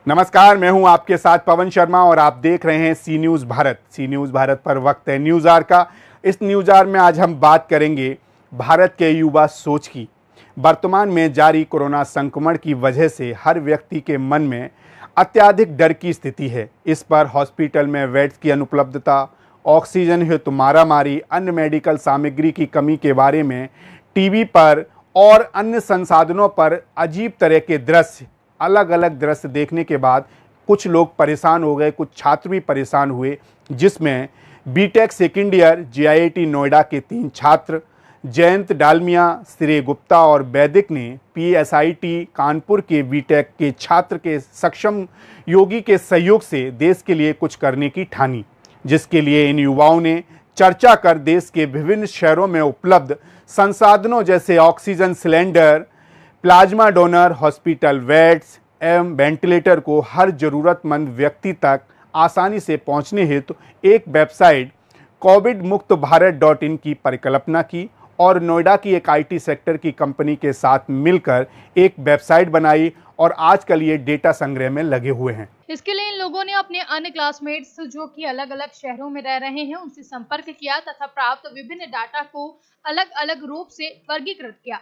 नमस्कार, मैं हूं आपके साथ पवन शर्मा और आप देख रहे हैं सी न्यूज़ भारत। सी न्यूज़ भारत पर वक्त है न्यूज़ आर का। इस न्यूज़ आर में आज हम बात करेंगे भारत के युवा सोच की। वर्तमान में जारी कोरोना संक्रमण की वजह से हर व्यक्ति के मन में अत्यधिक डर की स्थिति है। इस पर हॉस्पिटल में बेड्स की अनुपलब्धता, ऑक्सीजन हेतु मारामारी, अन्य मेडिकल सामग्री की कमी के बारे में टीवी पर और अन्य संसाधनों पर अजीब तरह के दृश्य, अलग अलग दृश्य देखने के बाद कुछ लोग परेशान हो गए, कुछ छात्र भी परेशान हुए, जिसमें BTech second year JIT Noida के 3 छात्र जयंत डालमिया, श्रेय गुप्ता और वैदिक ने पीएसआईटी कानपुर के बीटेक के छात्र के सक्षम योगी के सहयोग से देश के लिए कुछ करने की ठानी, जिसके लिए इन युवाओं ने चर्चा कर देश के विभिन्न शहरों में उपलब्ध संसाधनों जैसे oxygen cylinder, plasma donor, hospital beds एवं वेंटिलेटर को हर जरूरतमंद व्यक्ति तक आसानी से पहुंचने हेतु एक वेबसाइट covidmuktbharat.in की परिकल्पना की और नोएडा की एक आईटी सेक्टर की कंपनी के साथ मिलकर एक वेबसाइट बनाई और आजकल ये डेटा संग्रह में लगे हुए हैं। इसके लिए इन लोगों ने अपने अन्य क्लासमेट्स जो कि अलग अलग शहरों में रह रहे हैं उनसे संपर्क किया तथा प्राप्त विभिन्न डाटा को अलग अलग रूप से वर्गीकृत किया,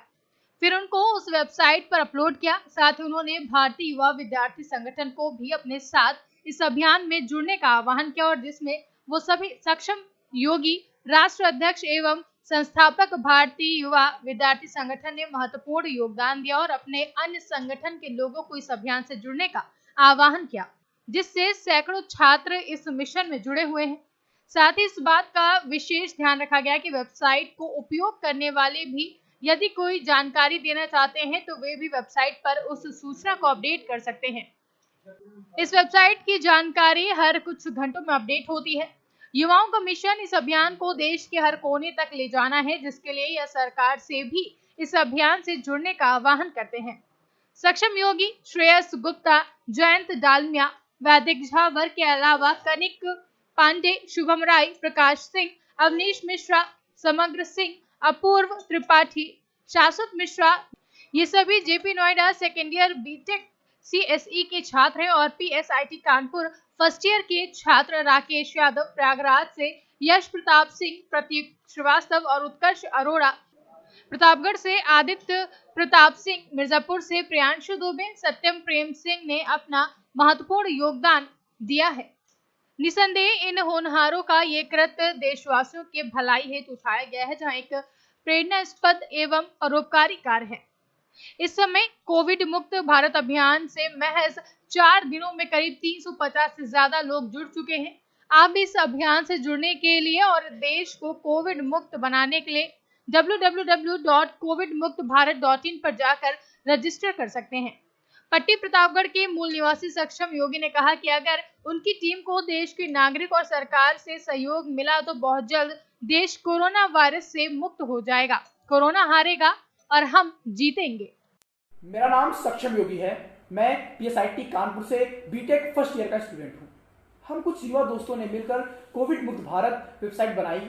फिर उनको उस वेबसाइट पर अपलोड किया। साथ ही उन्होंने भारतीय युवा विद्यार्थी संगठन को भी अपने साथ इस अभियान में जुड़ने का आह्वान किया और जिसमें वो सभी सक्षम योगी राष्ट्र अध्यक्ष एवं संस्थापक भारतीय युवा विद्यार्थी संगठन ने महत्वपूर्ण योगदान दिया और अपने अन्य संगठन के लोगों को इस अभियान से जुड़ने का आह्वान किया, जिससे सैकड़ों छात्र इस मिशन में जुड़े हुए हैं। साथ ही इस बात का विशेष ध्यान रखा गया कि वेबसाइट को उपयोग करने वाले भी यदि कोई जानकारी देना चाहते हैं तो वे भी वेबसाइट पर उस सूचना को अपडेट कर सकते हैं। इस वेबसाइट की जानकारी हर कुछ घंटों में अपडेट होती है। युवाओं का मिशन इस अभियान को देश के हर कोने तक ले जाना है, जिसके लिए यह सरकार से भी इस अभियान से जुड़ने का आह्वान करते हैं। सक्षम योगी श्रेयस गुप्ता, जयंत डालमिया, वैदिक झावर के अलावा कनिक पांडे, शुभम राय, प्रकाश सिंह, अवनीश मिश्रा, समग्र सिंह, अपूर्व त्रिपाठी, शाश्वत मिश्रा, ये सभी JP Noida second year BTech CSE के छात्र हैं और पीएसआईटी कानपुर फर्स्ट ईयर के छात्र राकेश यादव, प्रयागराज से यश प्रताप सिंह, प्रतीक श्रीवास्तव और उत्कर्ष अरोड़ा, प्रतापगढ़ से आदित्य प्रताप सिंह, मिर्जापुर से प्रियांशु दुबे, सत्यम प्रेम सिंह ने अपना महत्वपूर्ण योगदान दिया है। निसंदेह इन होनहारों का ये कृत्य देशवासियों के भलाई हेतु उठाया गया है, जहां एक प्रेरणास्पद एवं परोपकारी कार्य है। इस समय कोविड मुक्त भारत अभियान से महज 4 दिनों में करीब 350 से ज्यादा लोग जुड़ चुके हैं। आप भी इस अभियान से जुड़ने के लिए और देश को कोविड मुक्त बनाने के लिए www.covidmuktbharat.in पर जाकर रजिस्टर कर सकते हैं। पट्टी प्रतापगढ़ के मूल निवासी सक्षम योगी ने कहा कि अगर उनकी टीम को देश के नागरिक और सरकार से सहयोग मिला तो बहुत जल्द देश कोरोना वायरस से मुक्त हो जाएगा। कोरोना हारेगा और हम जीतेंगे। मेरा नाम सक्षम योगी है। मैं पीएसआईटी कानपुर से बीटेक फर्स्ट ईयर का स्टूडेंट हूँ। हम कुछ युवा दोस्तों ने मिलकर कोविड मुक्त भारत वेबसाइट बनाई,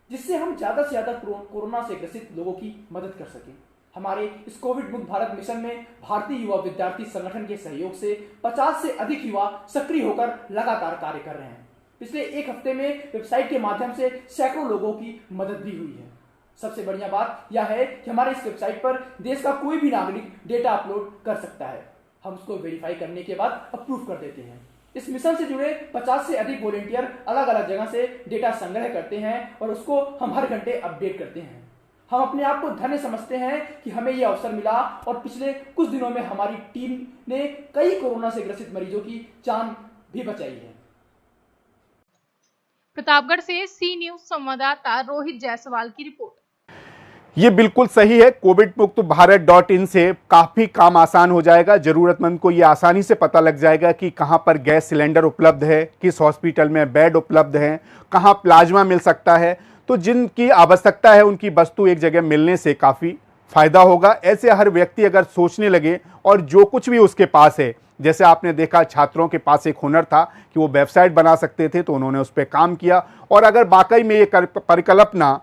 जिससे हम ज्यादा से ज्यादा कोरोना से ग्रसित लोगों की मदद कर सकें। हमारे इस कोविड मुक्त भारत मिशन में भारतीय युवा विद्यार्थी संगठन के सहयोग से 50 से अधिक युवा सक्रिय होकर लगातार कार्य कर रहे हैं। पिछले 1 हफ्ते में वेबसाइट के माध्यम से सैकड़ों लोगों की मदद भी हुई है। सबसे बढ़िया बात यह है कि हमारे इस वेबसाइट पर देश का कोई भी नागरिक डेटा अपलोड कर सकता है। हम उसको वेरीफाई करने के बाद अप्रूव कर देते हैं। इस मिशन से जुड़े 50 से अधिक वॉलंटियर अलग अलग जगह से डेटा संग्रह करते हैं और उसको हम हर घंटे अपडेट करते हैं। हम अपने आप को धन्य समझते हैं कि हमें यह अवसर मिला और पिछले कुछ दिनों में हमारी टीम ने कई कोरोना से ग्रसित मरीजों की जान भी बचाई है। प्रतापगढ़ से सी न्यूज संवाददाता रोहित जायसवाल की रिपोर्ट। ये बिल्कुल सही है। covidmuktbharat.in से काफ़ी काम आसान हो जाएगा। ज़रूरतमंद को ये आसानी से पता लग जाएगा कि कहाँ पर गैस सिलेंडर उपलब्ध है, किस हॉस्पिटल में बेड उपलब्ध है, कहाँ प्लाज्मा मिल सकता है। तो जिनकी आवश्यकता है उनकी वस्तु एक जगह मिलने से काफ़ी फ़ायदा होगा। ऐसे हर व्यक्ति अगर सोचने लगे और जो कुछ भी उसके पास है, जैसे आपने देखा छात्रों के पास एक हुनर था कि वो वेबसाइट बना सकते थे, तो उन्होंने उस पर काम किया और अगर वाकई में ये परिकल्पना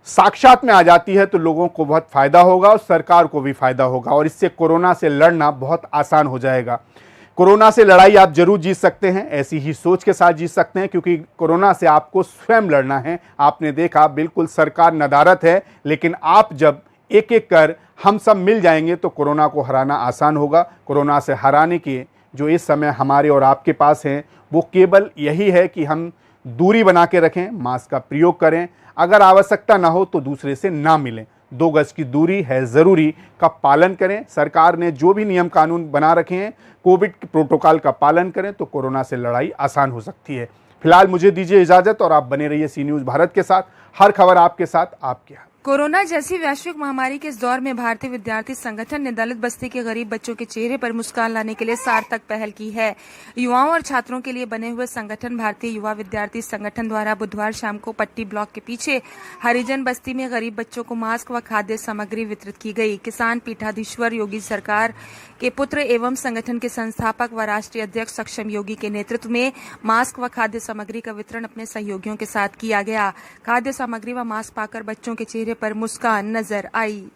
साक्षात में आ जाती है तो लोगों को बहुत फ़ायदा होगा और सरकार को भी फ़ायदा होगा और इससे कोरोना से लड़ना बहुत आसान हो जाएगा। कोरोना से लड़ाई आप जरूर जीत सकते हैं, ऐसी ही सोच के साथ जीत सकते हैं, क्योंकि कोरोना से आपको स्वयं लड़ना है। आपने देखा बिल्कुल सरकार नदारत है, लेकिन आप जब एक एक कर हम सब मिल जाएंगे तो कोरोना को हराना आसान होगा। कोरोना से हराने के जो इस समय हमारे और आपके पास हैं वो केवल यही है कि हम दूरी बना के रखें, मास्क का प्रयोग करें, अगर आवश्यकता ना हो तो दूसरे से ना मिलें, 2 गज की दूरी है ज़रूरी का पालन करें। सरकार ने जो भी नियम कानून बना रखे हैं कोविड के प्रोटोकॉल का पालन करें तो कोरोना से लड़ाई आसान हो सकती है। फिलहाल मुझे दीजिए इजाज़त और आप बने रहिए सी न्यूज़ भारत के साथ। हर खबर आपके साथ, आपके यहाँ। कोरोना जैसी वैश्विक महामारी के इस दौर में भारतीय विद्यार्थी संगठन ने दलित बस्ती के गरीब बच्चों के चेहरे पर मुस्कान लाने के लिए सार्थक पहल की है। युवाओं और छात्रों के लिए बने हुए संगठन भारतीय युवा विद्यार्थी संगठन द्वारा बुधवार शाम को पट्टी ब्लॉक के पीछे हरिजन बस्ती में गरीब बच्चों को मास्क व खाद्य सामग्री वितरित की गई। किसान पीठाधीश्वर योगी सरकार के पुत्र एवं संगठन के संस्थापक व राष्ट्रीय अध्यक्ष सक्षम योगी के नेतृत्व में मास्क व खाद्य सामग्री का वितरण अपने सहयोगियों के साथ किया गया। खाद्य सामग्री व मास्क पाकर बच्चों के चेहरे पर मुस्कान नजर आई।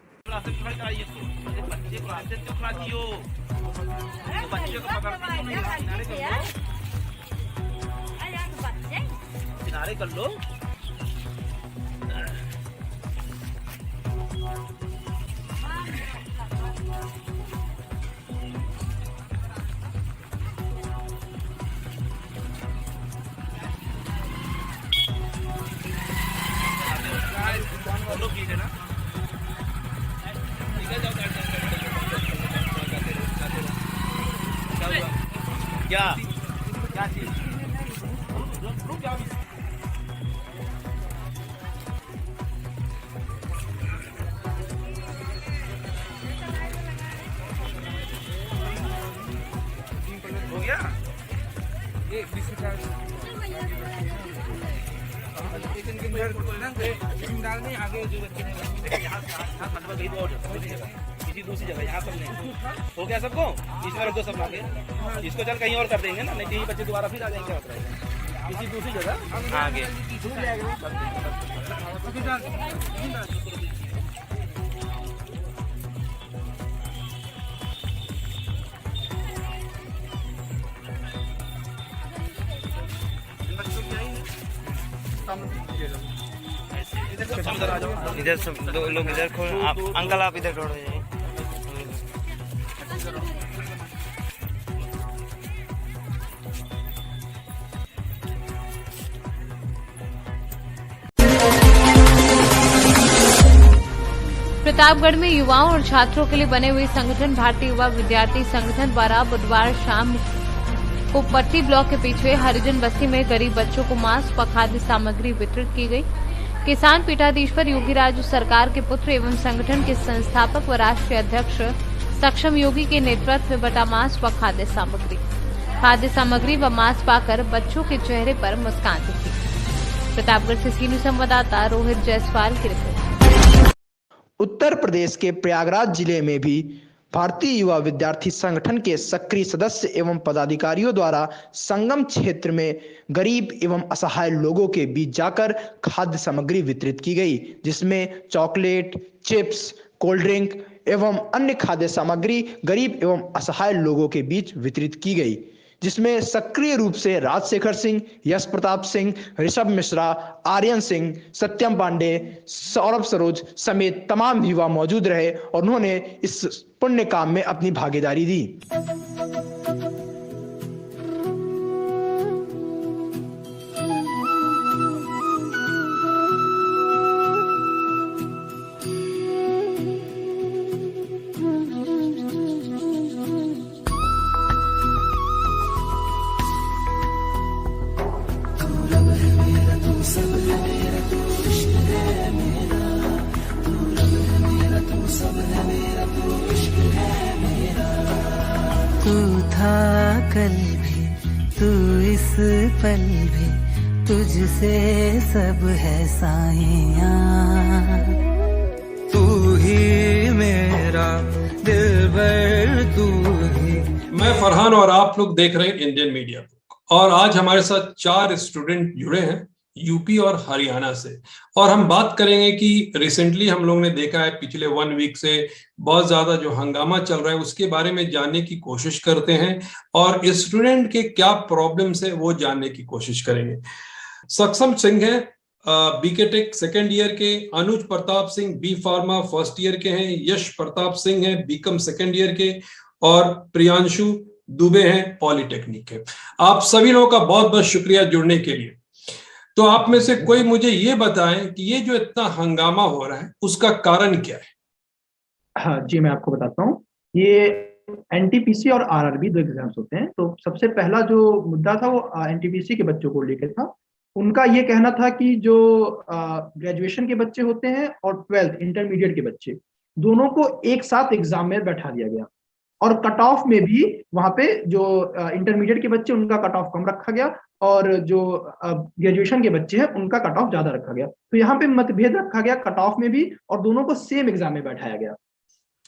किनारे कर लो। क्या क्या चीज रुक जाओ। हो गया ये डालने आगे जो किसी दूसरी जगह यहाँ सब नहीं हो गया सबको, इसमें रख दो सब आगे। इसको चल कहीं और कर देंगे ना, नहीं तो ये बच्चे दोबारा फिर आ जाएंगे किसी दूसरी जगह आगे। इधर सब लोग इधर खोल, आप अंकल आप इधर दौड़ जाइए। प्रतापगढ़ में युवाओं और छात्रों के लिए बने हुए संगठन भारतीय युवा विद्यार्थी संगठन द्वारा बुधवार शाम को पट्टी ब्लॉक के पीछे हरिजन बस्ती में गरीब बच्चों को मास्क व खाद्य सामग्री वितरित की गई। किसान पीठाधीश्वर योगी राजू सरकार के पुत्र एवं संगठन के संस्थापक व राष्ट्रीय अध्यक्ष सक्षम योगी के नेतृत्व में बटा मास्क व खाद्य सामग्री व मास्क पाकर बच्चों के चेहरे पर मुस्कान दिखी। प्रतापगढ़ से सी न्यूज़ संवाददाता रोहित जायसवाल की रिपोर्ट। उत्तर प्रदेश के प्रयागराज जिले में भी भारतीय युवा विद्यार्थी संगठन के सक्रिय सदस्य एवं पदाधिकारियों द्वारा संगम क्षेत्र में गरीब एवं असहाय लोगों के बीच जाकर खाद्य सामग्री वितरित की गई, जिसमें चॉकलेट, चिप्स, कोल्ड ड्रिंक एवं अन्य खाद्य सामग्री गरीब एवं असहाय लोगों के बीच वितरित की गई, जिसमें सक्रिय रूप से राजशेखर सिंह, यश प्रताप सिंह, ऋषभ मिश्रा, आर्यन सिंह, सत्यम पांडे, सौरभ सरोज समेत तमाम युवा मौजूद रहे और उन्होंने इस पुण्य काम में अपनी भागीदारी दी। तू था कल भी, तू इस पल भी, तुझसे सब है साइयां। तू ही मेरा दिलबर, तू ही। मैं फरहान और आप लोग देख रहे हैं इंडियन मीडिया बुक और आज हमारे साथ 4 स्टूडेंट जुड़े हैं। यूपी और हरियाणा से। और हम बात करेंगे कि रिसेंटली हम लोगों ने देखा है पिछले 1 वीक से बहुत ज्यादा जो हंगामा चल रहा है उसके बारे में जानने की कोशिश करते हैं और स्टूडेंट के क्या प्रॉब्लम्स है वो जानने की कोशिश करेंगे। सक्षम सिंह है बीकेटेक सेकेंड ईयर के, Anuj Pratap Singh B pharma first year के हैं, यश प्रताप सिंह है बीकॉम सेकेंड ईयर के और प्रियांशु दुबे हैं पॉलिटेक्निक के। आप सभी लोगों का बहुत बहुत शुक्रिया जुड़ने के लिए। तो आप में से कोई मुझे ये बताएं कि ये जो इतना हंगामा हो रहा है उसका कारण क्या है? हाँ जी, मैं आपको बताता हूँ। ये एनटीपीसी और आरआरबी 2 एग्जाम्स होते हैं। तो सबसे पहला जो मुद्दा था वो एनटीपीसी के बच्चों को लेकर था। उनका ये कहना था कि जो ग्रेजुएशन के बच्चे होते हैं और 12th इंटरमीडिएट के बच्चे, दोनों को एक साथ एग्जाम में बैठा दिया गया और कट ऑफ में भी वहां पे जो इंटरमीडिएट के बच्चे उनका कट ऑफ कम रखा गया और जो ग्रेजुएशन के बच्चे हैं उनका कट ऑफ ज्यादा रखा गया। तो यहाँ पे मतभेद रखा गया कट ऑफ में भी और दोनों को सेम एग्जाम में बैठाया गया।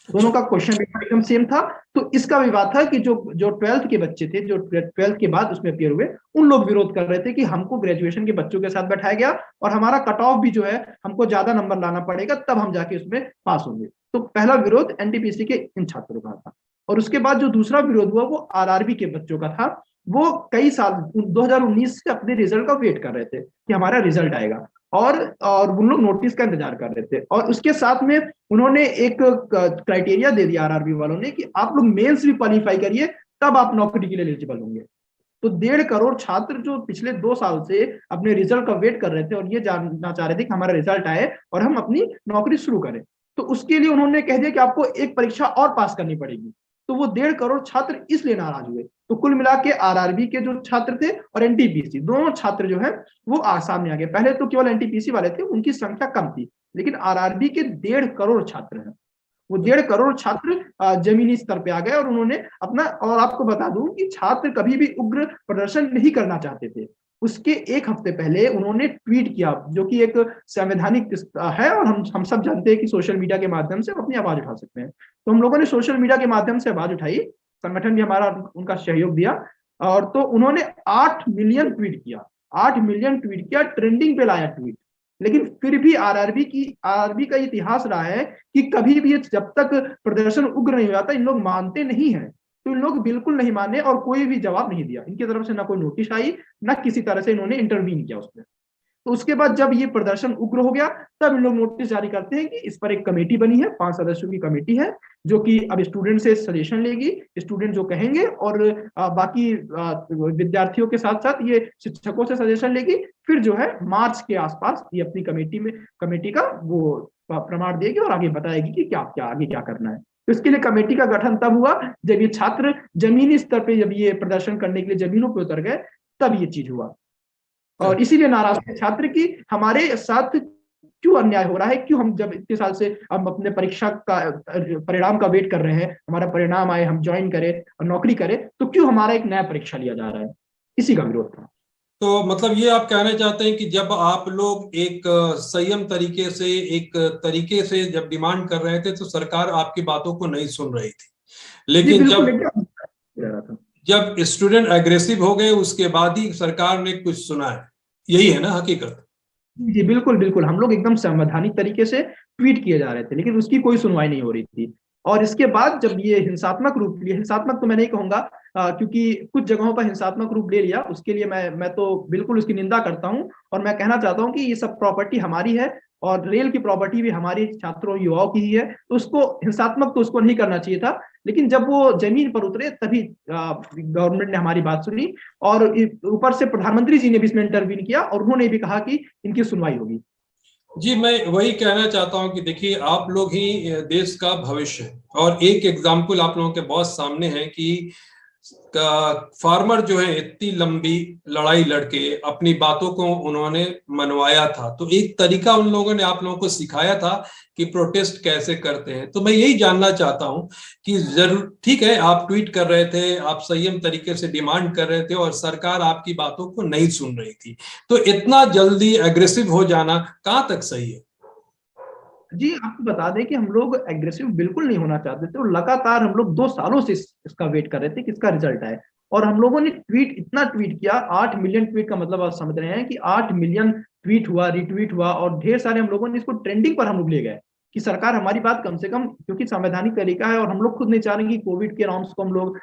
दोनों का क्वेश्चन पेपर एकदम सेम था। तो इसका विवाद था कि जो 12th के बच्चे थे, जो 12th के बाद उसमें अपियर हुए, उन लोग विरोध कर रहे थे कि हमको ग्रेजुएशन के बच्चों के साथ बैठाया गया और हमारा कट ऑफ भी जो है हमको ज्यादा नंबर लाना पड़ेगा तब हम जाके उसमें पास होंगे। तो पहला विरोध एनटीपीसी के इन छात्रों का था। और उसके बाद जो दूसरा विरोध हुआ वो आरआरबी के बच्चों का था। वो कई साल 2019 से अपने रिजल्ट का वेट कर रहे थे कि हमारा रिजल्ट आएगा और उन लोग नोटिस का इंतजार कर रहे थे। और उसके साथ में उन्होंने एक क्राइटेरिया दे दिया आरआरबी वालों ने कि आप लोग मेंस भी क्वालिफाई करिए तब आप नौकरी के लिए एलिजिबल होंगे। तो 1.5 करोड़ छात्र जो पिछले 2 साल से अपने रिजल्ट का वेट कर रहे थे और ये जानना चाह रहे थे कि हमारा रिजल्ट आए और हम अपनी नौकरी शुरू करें, तो उसके लिए उन्होंने कह दिया कि आपको एक परीक्षा और पास करनी पड़ेगी। तो वो 1.5 करोड़ छात्र इसलिए नाराज हुए। तो कुल मिला के आरआरबी के जो छात्र थे और एनटीपीसी दोनों छात्र जो है वो सामने आ गए। पहले तो केवल एनटीपीसी वाले थे, उनकी संख्या कम थी, लेकिन आरआरबी के 1.5 करोड़ छात्र हैं। वो 1.5 करोड़ छात्र जमीनी स्तर पे आ गए और उन्होंने अपना, और आपको बता दूं कि छात्र कभी भी उग्र प्रदर्शन नहीं करना चाहते थे। उसके 1 हफ्ते पहले उन्होंने ट्वीट किया, जो कि एक संवैधानिक है और हम सब जानते हैं कि सोशल मीडिया के माध्यम से अपनी आवाज उठा सकते हैं। तो हम लोगों ने सोशल मीडिया के माध्यम से आवाज उठाई, संगठन भी हमारा उनका सहयोग दिया और तो उन्होंने 8 मिलियन ट्वीट किया, 8 मिलियन ट्वीट किया, ट्रेंडिंग पे लाया ट्वीट। लेकिन फिर भी आरआरबी का इतिहास रहा है कि कभी भी जब तक प्रदर्शन उग्र नहीं हो जाता इन लोग मानते नहीं हैं। तो इन लोग बिल्कुल नहीं माने और कोई भी जवाब नहीं दिया इनकी तरफ से, ना कोई नोटिस आई ना किसी तरह से इन्होंने इंटरवीन किया उसमें। तो उसके बाद जब ये प्रदर्शन उग्र हो गया तब इन लोग नोटिस जारी करते हैं कि इस पर एक कमेटी बनी है, 5 सदस्यों की कमेटी है जो कि अब स्टूडेंट से सजेशन लेगी, स्टूडेंट जो कहेंगे और बाकी विद्यार्थियों के साथ साथ ये शिक्षकों से सजेशन लेगी। फिर जो है मार्च के आसपास ये अपनी कमेटी का वो प्रमाण देगी और आगे बताएगी कि क्या आगे क्या करना है। तो इसके लिए कमेटी का गठन तब हुआ जब ये छात्र जमीनी स्तर पे जब ये प्रदर्शन करने के लिए जमीनों पे उतर गए, तब ये चीज हुआ। और इसीलिए नाराज थे छात्र की हमारे साथ क्यों अन्याय हो रहा है, क्यों हम जब इतने साल से हम अपने परीक्षा का परिणाम का वेट कर रहे हैं, हमारा परिणाम आए, हम ज्वाइन करें और नौकरी करें, तो क्यों हमारा एक नया परीक्षा लिया जा रहा है। इसी का विरोध था। तो मतलब ये आप कहना चाहते हैं कि जब आप लोग एक संयम तरीके से जब डिमांड कर रहे थे तो सरकार आपकी बातों को नहीं सुन रही थी, लेकिन जब स्टूडेंट एग्रेसिव हो गए उसके बाद ही सरकार ने कुछ सुना है, यही है ना हकीकत? जी बिल्कुल, हम लोग एकदम संवैधानिक तरीके से ट्वीट किए जा रहे थे लेकिन उसकी कोई सुनवाई नहीं हो रही थी। और इसके बाद जब ये हिंसात्मक रूप लिया, हिंसात्मक तो मैं नहीं कहूंगा क्योंकि कुछ जगहों पर हिंसात्मक रूप ले लिया, उसके लिए मैं तो बिल्कुल उसकी निंदा करता हूं। और मैं कहना चाहता हूं कि ये सब प्रॉपर्टी हमारी है और रेल की प्रॉपर्टी भी हमारी छात्रों युवाओं की ही है, तो उसको हिंसात्मक तो उसको नहीं करना चाहिए था। लेकिन जब वो जमीन पर उतरे तभी गवर्नमेंट ने हमारी बात सुनी और ऊपर से प्रधानमंत्री जी ने भी इसमें इंटरवीन किया और उन्होंने भी कहा कि इनकी सुनवाई होगी। जी मैं वही कहना चाहता हूं कि देखिए आप लोग ही देश का भविष्य है और एक एग्जाम्पल आप लोगों के बहुत सामने है कि फार्मर जो है इतनी लंबी लड़ाई लड़के अपनी बातों को उन्होंने मनवाया था। तो एक तरीका उन लोगों ने आप लोगों को सिखाया था कि प्रोटेस्ट कैसे करते हैं। तो मैं यही जानना चाहता हूं कि जरूर ठीक है आप ट्वीट कर रहे थे, आप संयम तरीके से डिमांड कर रहे थे और सरकार आपकी बातों को नहीं सुन रही थी, तो इतना जल्दी एग्रेसिव हो जाना कहां तक सही है? जी आपको बता दें कि हम लोग एग्रेसिव बिल्कुल नहीं होना चाहते थे और लगातार हम लोग 2 सालों से इसका वेट कर रहे थे कि इसका रिजल्ट आए। और हम लोगों ने इतना ट्वीट किया, 8 मिलियन ट्वीट का मतलब आप समझ रहे हैं कि 8 मिलियन ट्वीट हुआ, रिट्वीट हुआ, और ढेर सारे हम लोगों ने इसको ट्रेंडिंग पर हम लोग ले गए कि सरकार हमारी बात कम से कम, क्योंकि संवैधानिक तरीका है और हम लोग खुद नहीं चाह रहे कि कोविड के नॉर्म्स को हम लोग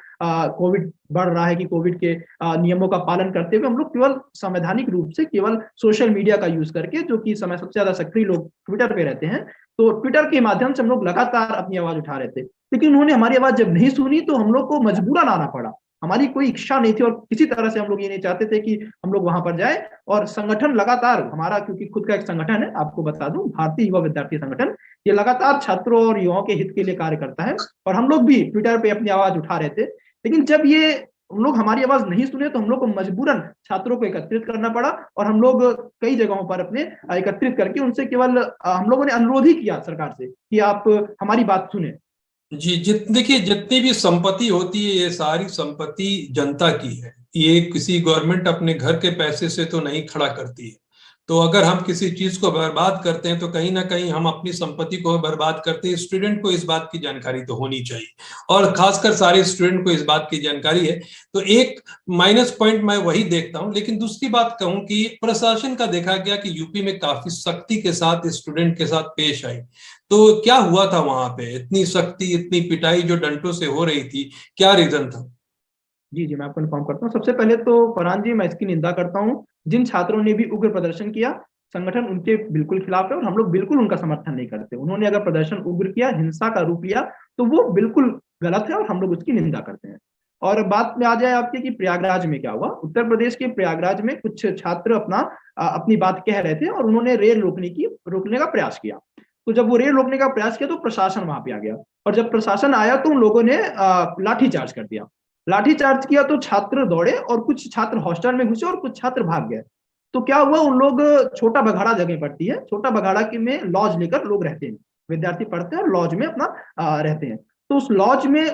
कोविड बढ़ रहा है कि कोविड के नियमों का पालन करते हुए हम लोग केवल संवैधानिक रूप से केवल सोशल मीडिया का यूज करके, जो कि समय सबसे ज्यादा सक्रिय लोग ट्विटर पे रहते हैं, तो ट्विटर के माध्यम से हम लोग लगातार अपनी आवाज उठा रहे थे। लेकिन उन्होंने हमारी आवाज जब नहीं सुनी तो हम लोग को मजबूरन आना पड़ा। हमारी कोई इच्छा नहीं थी और किसी तरह से हम लोग ये नहीं चाहते थे कि हम लोग वहां पर जाए। और संगठन लगातार हमारा, क्योंकि खुद का एक संगठन है, आपको बता दूं, भारतीय युवा विद्यार्थी संगठन, ये लगातार छात्रों और युवाओं के हित के लिए कार्य करता है और हम लोग भी ट्विटर पे अपनी आवाज उठा रहे थे। लेकिन जब ये हम लोग हमारी आवाज नहीं सुने तो हम लोग को मजबूरन छात्रों को एकत्रित करना पड़ा और हम लोग कई जगहों पर अपने एकत्रित करके उनसे केवल हम लोगों ने अनुरोध ही किया सरकार से कि आप हमारी बात सुने। जी, देखिए, जितनी भी संपत्ति होती है ये सारी संपत्ति जनता की है। ये किसी गवर्नमेंट अपने घर के पैसे से तो नहीं खड़ा करती है। तो अगर हम किसी चीज को बर्बाद करते हैं तो कहीं ना कहीं हम अपनी संपत्ति को बर्बाद करते हैं। स्टूडेंट को इस बात की जानकारी तो होनी चाहिए और खासकर सारे स्टूडेंट को इस बात की जानकारी है। तो एक माइनस पॉइंट मैं वही देखता हूं। लेकिन दूसरी बात कहूं कि प्रशासन का देखा गया कि यूपी में काफी सख्ती के साथ स्टूडेंट के साथ पेश आई। तो क्या हुआ था वहां पे, इतनी सख्ती, इतनी पिटाई जो डंडों से हो रही थी, क्या रीजन था? जी, मैं आपको इन्फॉर्म करता हूँ। सबसे पहले तो फरहान जी, मैं इसकी निंदा करता हूँ। जिन छात्रों ने भी उग्र प्रदर्शन किया, संगठन उनके बिल्कुल खिलाफ है और हम लोग बिल्कुल उनका समर्थन नहीं करते। उन्होंने अगर प्रदर्शन उग्र किया, हिंसा का रूप लिया, तो वो बिल्कुल गलत है और हम लोग उसकी निंदा करते हैं। और बात में आ जाए आपके कि प्रयागराज में क्या हुआ। उत्तर प्रदेश के प्रयागराज में कुछ छात्र अपनी बात कह रहे थे और उन्होंने रेल रोकने का प्रयास किया। तो जब वो रेल रोकने का प्रयास किया तो प्रशासन वहां पे आ गया और जब प्रशासन आया तो उन लोगों ने लाठीचार्ज कर दिया। लाठीचार्ज किया तो छात्र दौड़े और कुछ छात्र हॉस्टल में घुसे और कुछ छात्र भाग गए। तो क्या हुआ, उन लोग, छोटा बघाड़ा जगह पड़ती है, छोटा बघाड़ा में लॉज लेकर लोग रहते हैं, विद्यार्थी पढ़ते हैं और लॉज में अपना रहते हैं। तो उस लॉज में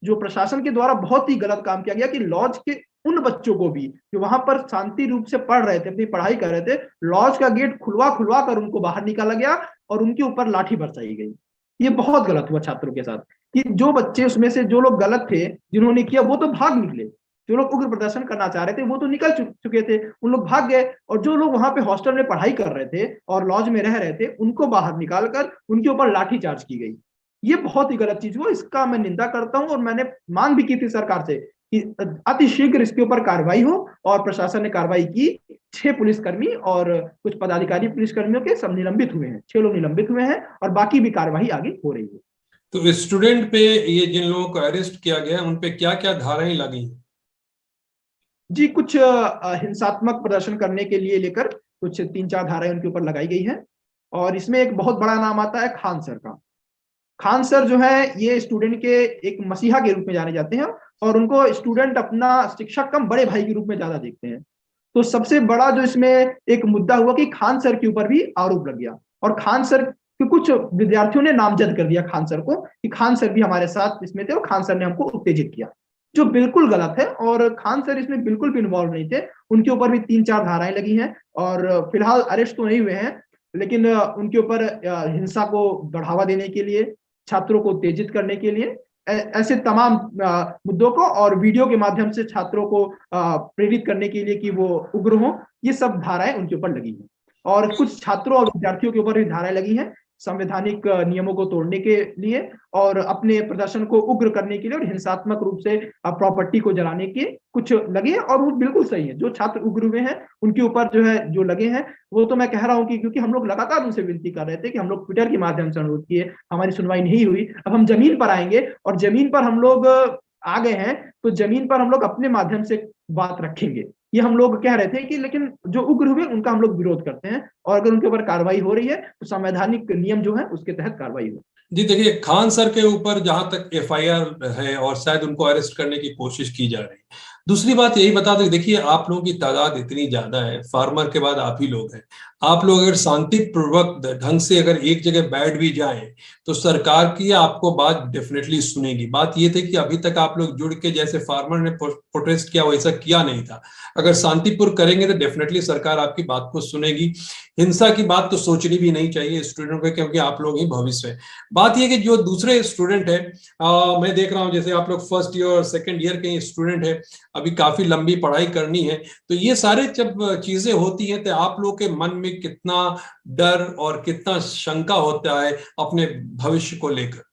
जो प्रशासन के द्वारा बहुत ही गलत काम किया गया कि लॉज के उन बच्चों को भी जो वहां पर शांति रूप से पढ़ रहे थे, अपनी पढ़ाई कर रहे थे, लॉज का गेट खुलवा कर उनको बाहर निकाला गया और उनके ऊपर लाठी बरसाई गई। ये बहुत गलत हुआ छात्रों के साथ कि जो बच्चे उसमें से जो लोग गलत थे जिन्होंने किया वो तो भाग निकले। जो लोग उग्र प्रदर्शन करना चाह रहे थे वो तो निकल चुके थे, उन लोग भाग गए। और जो लोग वहां पे हॉस्टल में पढ़ाई कर रहे थे और लॉज में रह रहे थे उनको बाहर निकालकर उनके ऊपर लाठीचार्ज की गई। ये बहुत ही गलत चीज हुआ, इसका मैं निंदा करता हूं। और मैंने मांग भी की थी सरकार से कि अतिशीघ्र इसके ऊपर कार्रवाई हो और प्रशासन ने कार्रवाई की। 6 पुलिसकर्मी और कुछ पदाधिकारी पुलिसकर्मियों के सब निलंबित हुए हैं, 6 लोग निलंबित हुए हैं और बाकी भी कार्रवाई आगे हो रही है। तो स्टूडेंट पे ये जिन लोगों को अरेस्ट किया गया उन पे क्या क्या धाराएं लगी? जी, कुछ हिंसात्मक प्रदर्शन करने के लिए लेकर कुछ 3-4 धाराएं उनके ऊपर लगाई गई है। और इसमें एक बहुत बड़ा नाम आता है खान सर का। खान सर जो है ये स्टूडेंट के एक मसीहा के रूप में जाने जाते हैं और उनको स्टूडेंट अपना शिक्षक कम बड़े भाई के रूप में ज्यादा देखते हैं। तो सबसे बड़ा जो इसमें एक मुद्दा हुआ कि खान सर के ऊपर भी आरोप लग गया और खान सर के कुछ विद्यार्थियों ने नामजद कर दिया खान सर को कि खान सर भी हमारे साथ इसमें थे और खान सर ने हमको उत्तेजित किया, जो बिल्कुल गलत है। और खान सर इसमें बिल्कुल भी इन्वॉल्व नहीं थे। उनके ऊपर भी 3-4 धाराएं लगी हैं और फिलहाल अरेस्ट तो नहीं हुए हैं, लेकिन उनके ऊपर हिंसा को बढ़ावा देने के लिए, छात्रों को उत्तेजित करने के लिए, ऐसे तमाम मुद्दों को और वीडियो के माध्यम से छात्रों को प्रेरित करने के लिए कि वो उग्र हों, ये सब धाराएं उनके ऊपर लगी हैं। और कुछ छात्रों और विद्यार्थियों के ऊपर भी धाराएं लगी हैं संवैधानिक नियमों को तोड़ने के लिए और अपने प्रदर्शन को उग्र करने के लिए और हिंसात्मक रूप से प्रॉपर्टी को जलाने के कुछ लगे हैं। और वो बिल्कुल सही है, जो छात्र उग्र हुए हैं उनके ऊपर जो है जो लगे हैं वो तो मैं कह रहा हूं कि क्योंकि हम लोग लगातार उनसे विनती कर रहे थे कि हम लोग ट्विटर के माध्यम से अनुरोध किए, हमारी सुनवाई नहीं हुई। अब हम जमीन पर आएंगे और जमीन पर हम लोग आ गए हैं तो जमीन पर हम लोग अपने माध्यम से बात रखेंगे। ये हम लोग कह रहे थे कि लेकिन जो उग्र हुए उनका हम लोग विरोध करते हैं और अगर उनके ऊपर कार्रवाई हो रही है तो संवैधानिक नियम जो है उसके तहत कार्रवाई हो। जी देखिए, खान सर के ऊपर जहां तक FIR है और शायद उनको अरेस्ट करने की कोशिश की जा रही है। दूसरी बात यही बता दें, देखिए आप लोगों की तादाद इतनी ज्यादा है, फार्मर के बाद आप ही लोग हैं। आप लोग अगर शांतिपूर्वक ढंग से अगर एक जगह बैठ भी जाएं तो सरकार की आपको बात डेफिनेटली सुनेगी। बात ये थी कि अभी तक आप लोग जुड़ के जैसे फार्मर ने प्रोटेस्ट किया वैसा किया नहीं था। अगर शांतिपूर्वक करेंगे तो डेफिनेटली सरकार आपकी बात को सुनेगी। हिंसा की बात तो सोचनी भी नहीं चाहिए स्टूडेंट को, क्योंकि आप लोग ही भविष्य है। बात यह कि जो दूसरे स्टूडेंट है, मैं देख रहा हूं जैसे आप लोग फर्स्ट ईयर और सेकंड ईयर के स्टूडेंट है, अभी काफी लंबी पढ़ाई करनी है, तो ये सारे जब चीजें होती हैं तो आप लोग के मन में कितना डर और कितना शंका होता है अपने भविष्य को लेकर?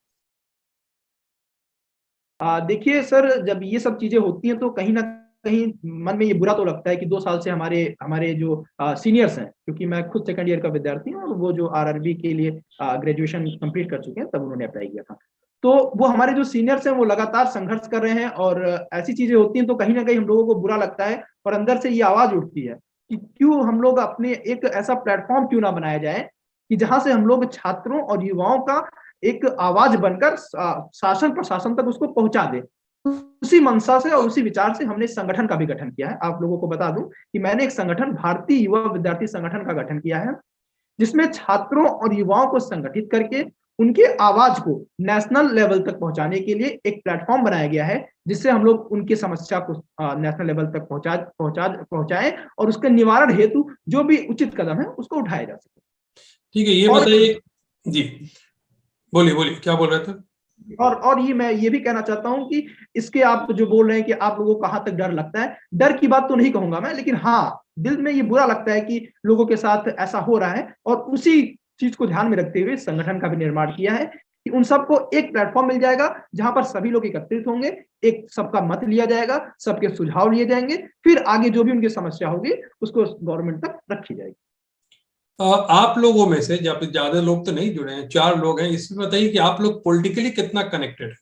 देखिए सर, जब ये सब चीजें होती हैं तो कहीं ना कहीं मन में ये बुरा तो लगता है कि 2 साल से हमारे हमारे जो सीनियर्स हैं, क्योंकि मैं खुद सेकंड ईयर का विद्यार्थी हूँ और वो जो आरआरबी के लिए ग्रेजुएशन कंप्लीट कर चुके हैं तब उन्होंने अप्लाई किया था, तो वो हमारे जो सीनियर्स हैं वो लगातार संघर्ष कर रहे हैं और ऐसी चीजें होती हैं तो कहीं ना कहीं हम लोगों को बुरा लगता है और अंदर से ये आवाज उठती है कि क्यों हम लोग अपने एक ऐसा प्लेटफॉर्म क्यों ना बनाया जाए कि जहां से हम लोग छात्रों और युवाओं का एक आवाज बनकर शासन प्रशासन तक उसको पहुंचा दे। उसी मंशा से और उसी विचार से हमने संगठन का भी गठन किया है। आप लोगों को बता दूं कि मैंने एक संगठन भारतीय युवा विद्यार्थी संगठन का गठन किया है, जिसमें छात्रों और युवाओं को संगठित करके उनके आवाज को नेशनल लेवल तक पहुंचाने के लिए एक प्लेटफॉर्म बनाया गया है, जिससे हम लोग उनकी समस्या को नेशनल लेवल तक पहुंचाएं और उसके निवारण हेतु जो भी उचित कदम है उसको उठाया जा सके। ठीक है, ये बताइए जी, बोलिए क्या बोल रहे थे? और ये मैं ये भी कहना चाहता हूं कि इसके आप जो बोल रहे हैं कि आप लोगों को कहां तक डर लगता है, डर की बात तो नहीं कहूंगा मैं, लेकिन हाँ दिल में ये बुरा लगता है कि लोगों के साथ ऐसा हो रहा है और उसी चीज को ध्यान में रखते हुए संगठन का भी निर्माण किया है कि उन सबको एक प्लेटफॉर्म मिल जाएगा जहां पर सभी लोग एकत्रित होंगे, एक सबका मत लिया जाएगा, सबके सुझाव लिए जाएंगे, फिर आगे जो भी उनकी समस्या होगी उसको गवर्नमेंट तक रखी जाएगी। आप लोगों में से जब ज्यादा लोग तो नहीं जुड़े हैं, 4 लोग हैं, इसमें बताइए कि आप लोग पॉलिटिकली कितना कनेक्टेड है?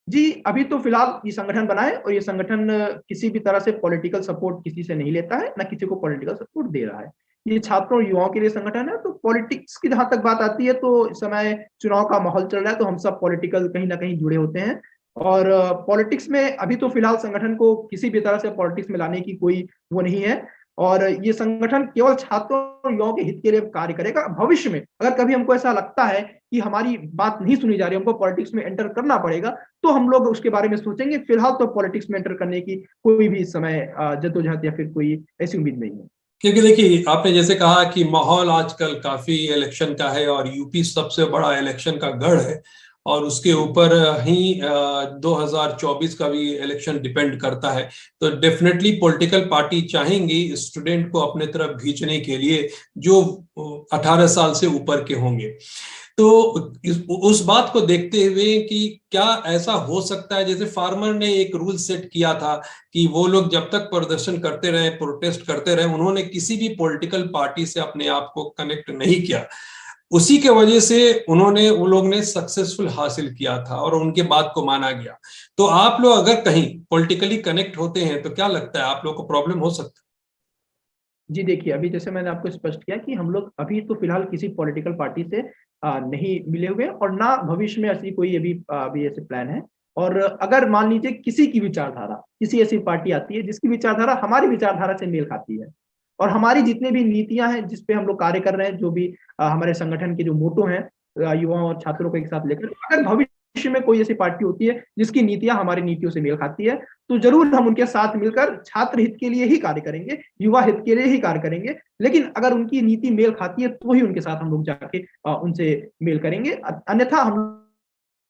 जी, अभी तो फिलहाल ये संगठन बना है और ये संगठन किसी भी तरह से पॉलिटिकल सपोर्ट किसी से नहीं लेता है, ना किसी को पॉलिटिकल सपोर्ट दे रहा है। ये छात्रों और युवाओं के लिए संगठन है। तो पॉलिटिक्स की जहां तक बात आती है तो इस समय चुनाव का माहौल चल रहा है, तो हम सब पॉलिटिकल कहीं ना कहीं जुड़े होते हैं और पॉलिटिक्स में अभी तो फिलहाल संगठन को किसी भी तरह से पॉलिटिक्स में लाने की कोई वो नहीं है और ये संगठन केवल छात्रों और युवाओं के हित के लिए कार्य करेगा। भविष्य में अगर कभी हमको ऐसा लगता है कि हमारी बात नहीं सुनी जा रही, हमको पॉलिटिक्स में एंटर करना पड़ेगा, तो हम लोग उसके बारे में सोचेंगे। फिलहाल तो पॉलिटिक्स में एंटर करने की कोई भी इस समय जद्दोजहद या फिर कोई ऐसी उम्मीद नहीं है। क्योंकि देखिए, आपने जैसे कहा कि माहौल आजकल काफी इलेक्शन का है और यूपी सबसे बड़ा इलेक्शन का गढ़ है और उसके ऊपर ही 2024 का भी इलेक्शन डिपेंड करता है, तो डेफिनेटली पॉलिटिकल पार्टी चाहेंगी स्टूडेंट को अपने तरफ खींचने के लिए जो 18 साल से ऊपर के होंगे। तो उस बात को देखते हुए कि क्या ऐसा हो सकता है, जैसे फार्मर ने एक रूल सेट किया था कि वो लोग जब तक प्रदर्शन करते रहे, प्रोटेस्ट करते रहे, उन्होंने किसी भी पॉलिटिकल पार्टी से अपने आप को कनेक्ट नहीं किया, उसी के वजह से उन लोग ने सक्सेसफुल हासिल किया था और उनके बात को माना गया। तो आप लोग अगर कहीं पॉलिटिकली कनेक्ट होते हैं तो क्या लगता है आप लोग को प्रॉब्लम हो सकता है? जी देखिए, अभी जैसे मैंने आपको स्पष्ट किया कि हम लोग अभी तो फिलहाल किसी पॉलिटिकल पार्टी से नहीं मिले हुए और ना भविष्य में ऐसी कोई अभी ऐसे प्लान है। और अगर मान लीजिए किसी की विचारधारा, किसी ऐसी पार्टी आती है जिसकी विचारधारा हमारी विचारधारा से मेल खाती है और हमारी जितनी भी नीतियां हैं जिस पे हम लोग कार्य कर रहे हैं, जो भी हमारे संगठन के जो मोटो हैं युवाओं और छात्रों को एक साथ लेकर, अगर भविष्य में कोई ऐसी पार्टी होती है जिसकी नीतियां हमारी नीतियों से मेल खाती है, तो जरूर हम उनके साथ मिलकर छात्र हित के लिए ही कार्य करेंगे, युवा हित के लिए ही कार्य करेंगे। लेकिन अगर उनकी नीति मेल खाती है तो ही उनके साथ हम लोग जाके उनसे मेल करेंगे, अन्यथा हम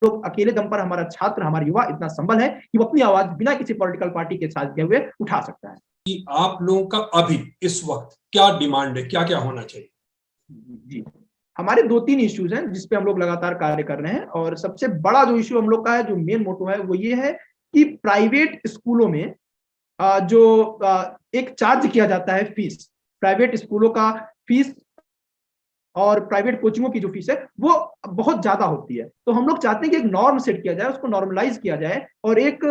लोग अकेले दम पर, हमारा छात्र, हमारा युवा इतना संबल है कि वो अपनी आवाज बिना किसी पॉलिटिकल पार्टी के साथ गए हुए उठा सकता है। कि आप लोगों का अभी इस वक्त क्या डिमांड है, क्या क्या होना चाहिए? जी, हमारे 2-3 इश्यूज हैं जिसपे हम लोग लगातार कार्य कर रहे हैं और सबसे बड़ा जो इश्यू हम लोग का है, जो मेन मोटो है, वो ये है कि प्राइवेट स्कूलों में जो एक चार्ज किया जाता है फीस, प्राइवेट स्कूलों का फीस और प्राइवेट कोचिंगों की जो फीस है वो बहुत ज्यादा होती है। तो हम लोग चाहते हैं कि एक नॉर्म सेट किया जाए, उसको नॉर्मलाइज किया जाए और एक